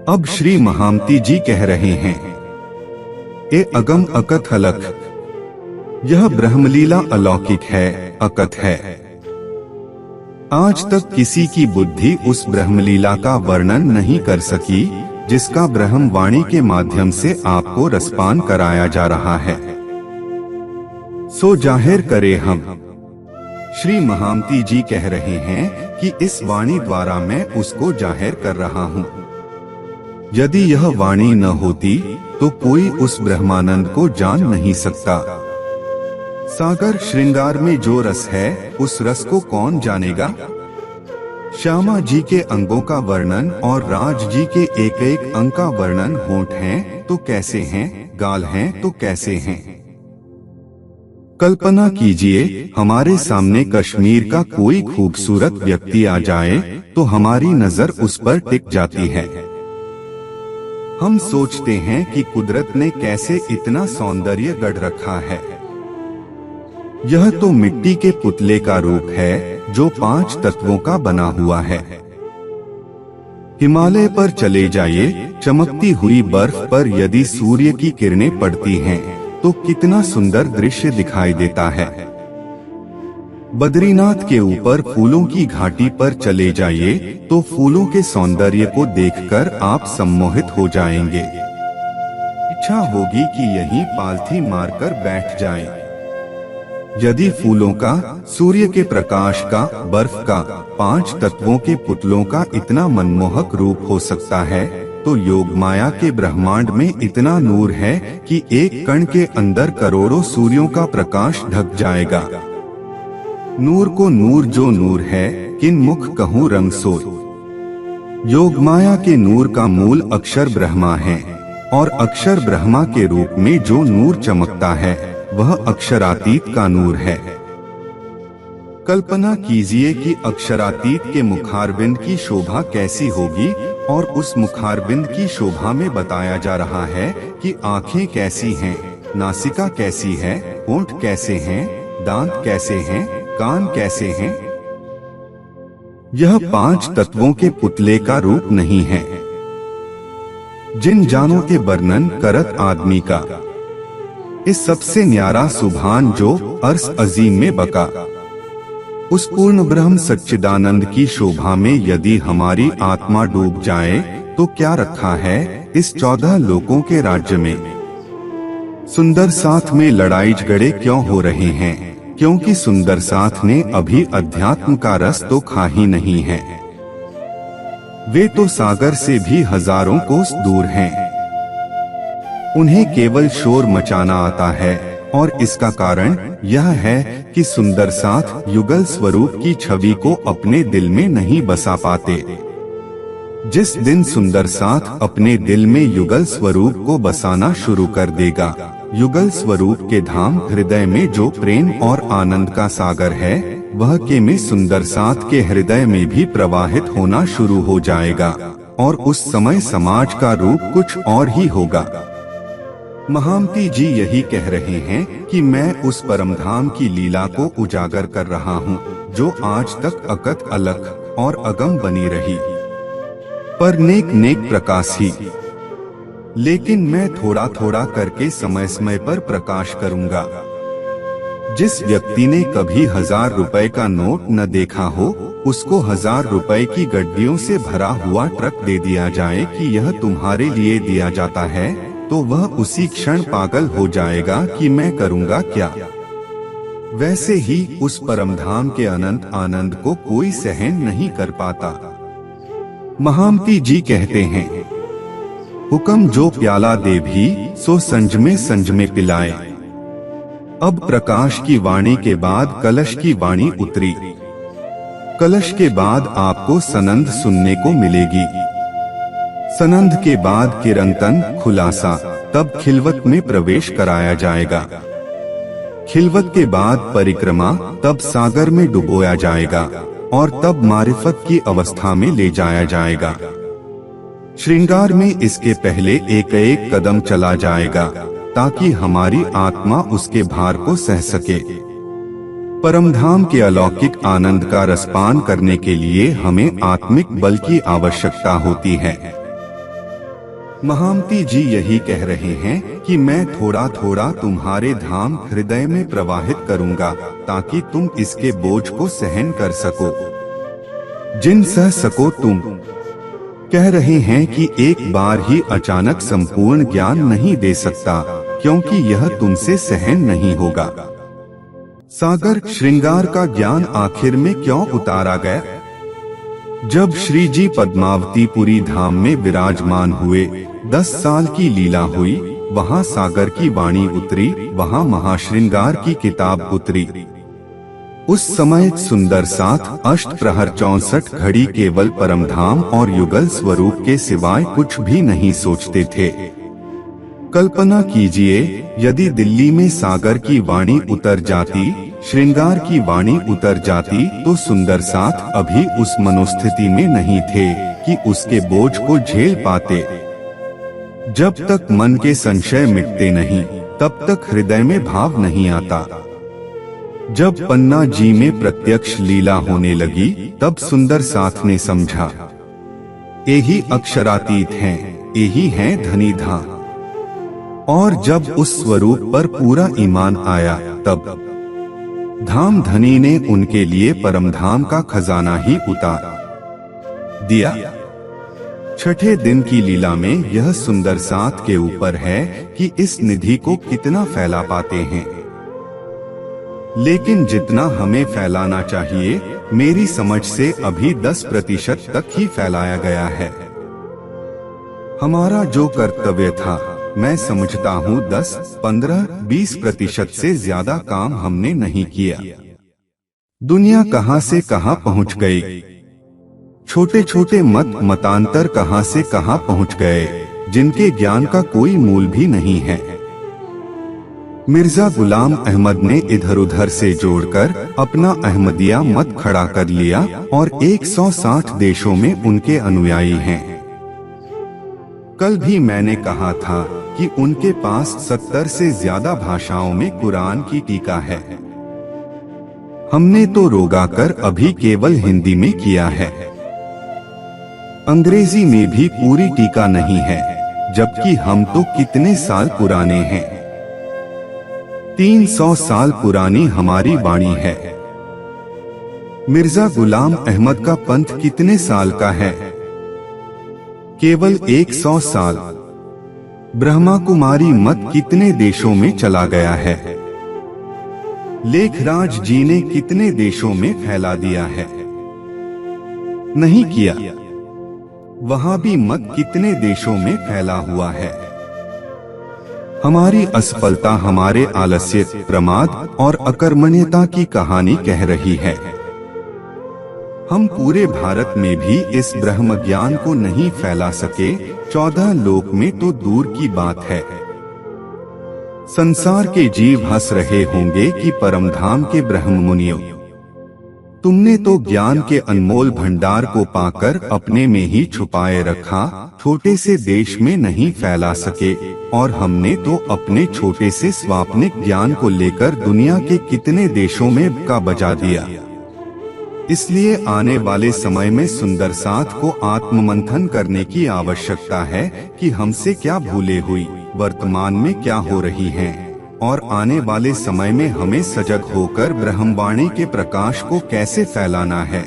अब श्री महामती जी कह रहे हैं, ए अगम अकथ अलख, यह ब्रह्मलीला अलौकिक है, अकथ है। आज तक किसी की बुद्धि उस ब्रह्मलीला का वर्णन नहीं कर सकी जिसका ब्रह्म वाणी के माध्यम से आपको रसपान कराया जा रहा है। सो जाहिर करे हम। श्री महामती जी कह रहे हैं कि इस वाणी द्वारा मैं उसको जाहिर कर रहा हूँ। यदि यह वाणी न होती तो कोई उस ब्रह्मानंद को जान नहीं सकता। सागर श्रृंगार में जो रस है, उस रस को कौन जानेगा। श्यामा जी के अंगों का वर्णन और राज जी के एक एक अंग का वर्णन होंठ हैं तो कैसे हैं, गाल हैं तो कैसे हैं। कल्पना कीजिए हमारे सामने कश्मीर का कोई खूबसूरत व्यक्ति आ जाए तो हमारी नजर उस पर टिक जाती है। हम सोचते हैं कि कुदरत ने कैसे इतना सौंदर्य गढ़ रखा है। यह तो मिट्टी के पुतले का रूप है जो 5 तत्वों का बना हुआ है। हिमालय पर चले जाइए, चमकती हुई बर्फ पर यदि सूर्य की किरणें पड़ती हैं, तो कितना सुंदर दृश्य दिखाई देता है। बद्रीनाथ के ऊपर फूलों की घाटी पर चले जाइए तो फूलों के सौंदर्य को देखकर आप सम्मोहित हो जाएंगे। इच्छा होगी कि यहीं पालथी मारकर बैठ जाएं। यदि फूलों का, सूर्य के प्रकाश का, बर्फ का, 5 तत्वों के पुतलों का इतना मनमोहक रूप हो सकता है, तो योग माया के ब्रह्मांड में इतना नूर है कि एक कण के अंदर करोड़ों सूर्यों का प्रकाश ढक जाएगा। नूर को नूर जो नूर है, किन मुख कहूँ रंग सोय। योग माया के नूर का मूल अक्षर ब्रह्मा है, और अक्षर ब्रह्मा के रूप में जो नूर चमकता है वह अक्षरातीत का नूर है। कल्पना कीजिए कि अक्षरातीत के मुखारबिंद की शोभा कैसी होगी, और उस मुखारबिंद की शोभा में बताया जा रहा है कि आंखें कैसी हैं, नासिका कैसी है, होंठ कैसे हैं, दांत कैसे हैं, कान कैसे हैं। यह 5 तत्वों के पुतले का रूप नहीं है। जिन जानों के वर्णन करत आदमी का, इस सबसे न्यारा सुभान जो अर्श अजीम में बका। उस पूर्ण ब्रह्म सच्चिदानंद की शोभा में यदि हमारी आत्मा डूब जाए तो क्या रखा है इस 14 लोकों के राज्य में। सुंदर साथ में लड़ाई झगड़े क्यों हो रहे हैं, क्योंकि सुंदर साथ ने अभी अध्यात्म का रस तो खा ही नहीं है। वे तो सागर से भी हजारों कोस दूर हैं। उन्हें केवल शोर मचाना आता है, और इसका कारण यह है कि सुंदर साथ युगल स्वरूप की छवि को अपने दिल में नहीं बसा पाते। जिस दिन सुंदर साथ अपने दिल में युगल स्वरूप को बसाना शुरू कर देगा, युगल स्वरूप के धाम हृदय में जो प्रेम और आनंद का सागर है, वह के में सुंदर साथ के हृदय में भी प्रवाहित होना शुरू हो जाएगा, और उस समय समाज का रूप कुछ और ही होगा। महामती जी यही कह रहे हैं कि मैं उस परमधाम की लीला को उजागर कर रहा हूँ जो आज तक अकत अलख और अगम बनी रही, पर नेक नेक प्रकाश ही। लेकिन मैं थोड़ा थोड़ा करके समय समय पर प्रकाश करूंगा। जिस व्यक्ति ने कभी 1000 रुपए का नोट न देखा हो, उसको 1000 रुपए की गड्डियों से भरा हुआ ट्रक दे दिया जाए कि यह तुम्हारे लिए दिया जाता है, तो वह उसी क्षण पागल हो जाएगा कि मैं करूंगा क्या। वैसे ही उस परमधाम के अनंत आनंद को कोई सहन नहीं कर पाता। महामती जी कहते हैं, हुक्म जो प्याला दे भी सो संज में पिलाए। अब प्रकाश की वाणी के बाद कलश की वाणी उतरी। कलश के बाद आपको सनंद सुनने को मिलेगी। सनंद के बाद किरंतन खुलासा, तब खिलवत में प्रवेश कराया जाएगा। खिलवत के बाद परिक्रमा, तब सागर में डुबोया जाएगा और तब मारिफत की अवस्था में ले जाया जाएगा। श्रृंगार में इसके पहले एक एक कदम चला जाएगा ताकि हमारी आत्मा उसके भार को सह सके। परमधाम के अलौकिक आनंद का रसपान करने के लिए हमें आत्मिक बल की आवश्यकता होती है। महामती जी यही कह रहे हैं कि मैं थोड़ा थोड़ा तुम्हारे धाम हृदय में प्रवाहित करूंगा ताकि तुम इसके बोझ को सहन कर सको। जिन सह सको तुम। कह रहे हैं कि एक बार ही अचानक संपूर्ण ज्ञान नहीं दे सकता, क्योंकि यह तुमसे सहन नहीं होगा। सागर श्रृंगार का ज्ञान आखिर में क्यों उतारा गया? जब श्री जी पद्मावतीपुरी धाम में विराजमान हुए, 10 साल की लीला हुई, वहाँ सागर की वाणी उतरी, वहाँ महाश्रृंगार की किताब उतरी। उस समय सुंदर 7 अष्ट प्रहर 64 घड़ी केवल परमधाम और युगल स्वरूप के सिवाय कुछ भी नहीं सोचते थे। कल्पना कीजिए, यदि दिल्ली में सागर की वाणी उतर जाती, श्रृंगार की वाणी उतर जाती, तो सुंदर 7 अभी उस मनोस्थिति में नहीं थे कि उसके बोझ को झेल पाते। जब तक मन के संशय मिटते नहीं, तब तक हृदय में भाव नहीं आता। जब पन्ना जी में प्रत्यक्ष लीला होने लगी, तब सुंदर 7 ने समझा, यही अक्षरातीत हैं, यही हैं धनी धाम। और जब उस स्वरूप पर पूरा ईमान आया, तब धाम धनी ने उनके लिए परमधाम का खजाना ही उतार दिया। छठे दिन की लीला में यह सुंदर 7 के ऊपर है कि इस निधि को कितना फैला पाते हैं। लेकिन जितना हमें फैलाना चाहिए, मेरी समझ से अभी 10% तक ही फैलाया गया है। हमारा जो कर्तव्य था, मैं समझता हूँ 10, 15, 20% से ज्यादा काम हमने नहीं किया। दुनिया कहाँ से कहाँ पहुँच गई। छोटे छोटे मतांतर कहाँ से कहाँ पहुँच गए, जिनके ज्ञान का कोई मूल भी नहीं है। मिर्जा गुलाम अहमद ने इधर उधर से जोड़कर अपना अहमदिया मत खड़ा कर लिया और 160 देशों में उनके अनुयायी हैं। कल भी मैंने कहा था कि उनके पास 70 से ज्यादा भाषाओं में कुरान की टीका है। हमने तो रोगाकर अभी केवल हिंदी में किया है। अंग्रेजी में भी पूरी टीका नहीं है, जबकि हम तो कितने साल पुराने हैं। 300 साल पुरानी हमारी वाणी है। मिर्जा गुलाम अहमद का पंथ कितने साल का है? केवल 100 साल। ब्रह्मा कुमारी मत कितने देशों में चला गया है? लेखराज जी ने कितने देशों में फैला दिया है? नहीं किया। वहाबी मत कितने देशों में फैला हुआ है? हमारी असफलता हमारे आलस्य, प्रमाद और अकर्मण्यता की कहानी कह रही है। हम पूरे भारत में भी इस ब्रह्म ज्ञान को नहीं फैला सके, 14 लोक में तो दूर की बात है। संसार के जीव हंस रहे होंगे कि परमधाम के ब्रह्म मुनियों, तुमने तो ज्ञान के अनमोल भंडार को पाकर अपने में ही छुपाए रखा, छोटे से देश में नहीं फैला सके, और हमने तो अपने छोटे से स्वाप्निक ज्ञान को लेकर दुनिया के कितने देशों में का बजा दिया। इसलिए आने वाले समय में सुंदर साथ को आत्ममंथन करने की आवश्यकता है कि हमसे क्या भूले हुई, वर्तमान में क्या हो रही हैं, और आने वाले समय में हमें सजग होकर ब्रह्मवाणी के प्रकाश को कैसे फैलाना है।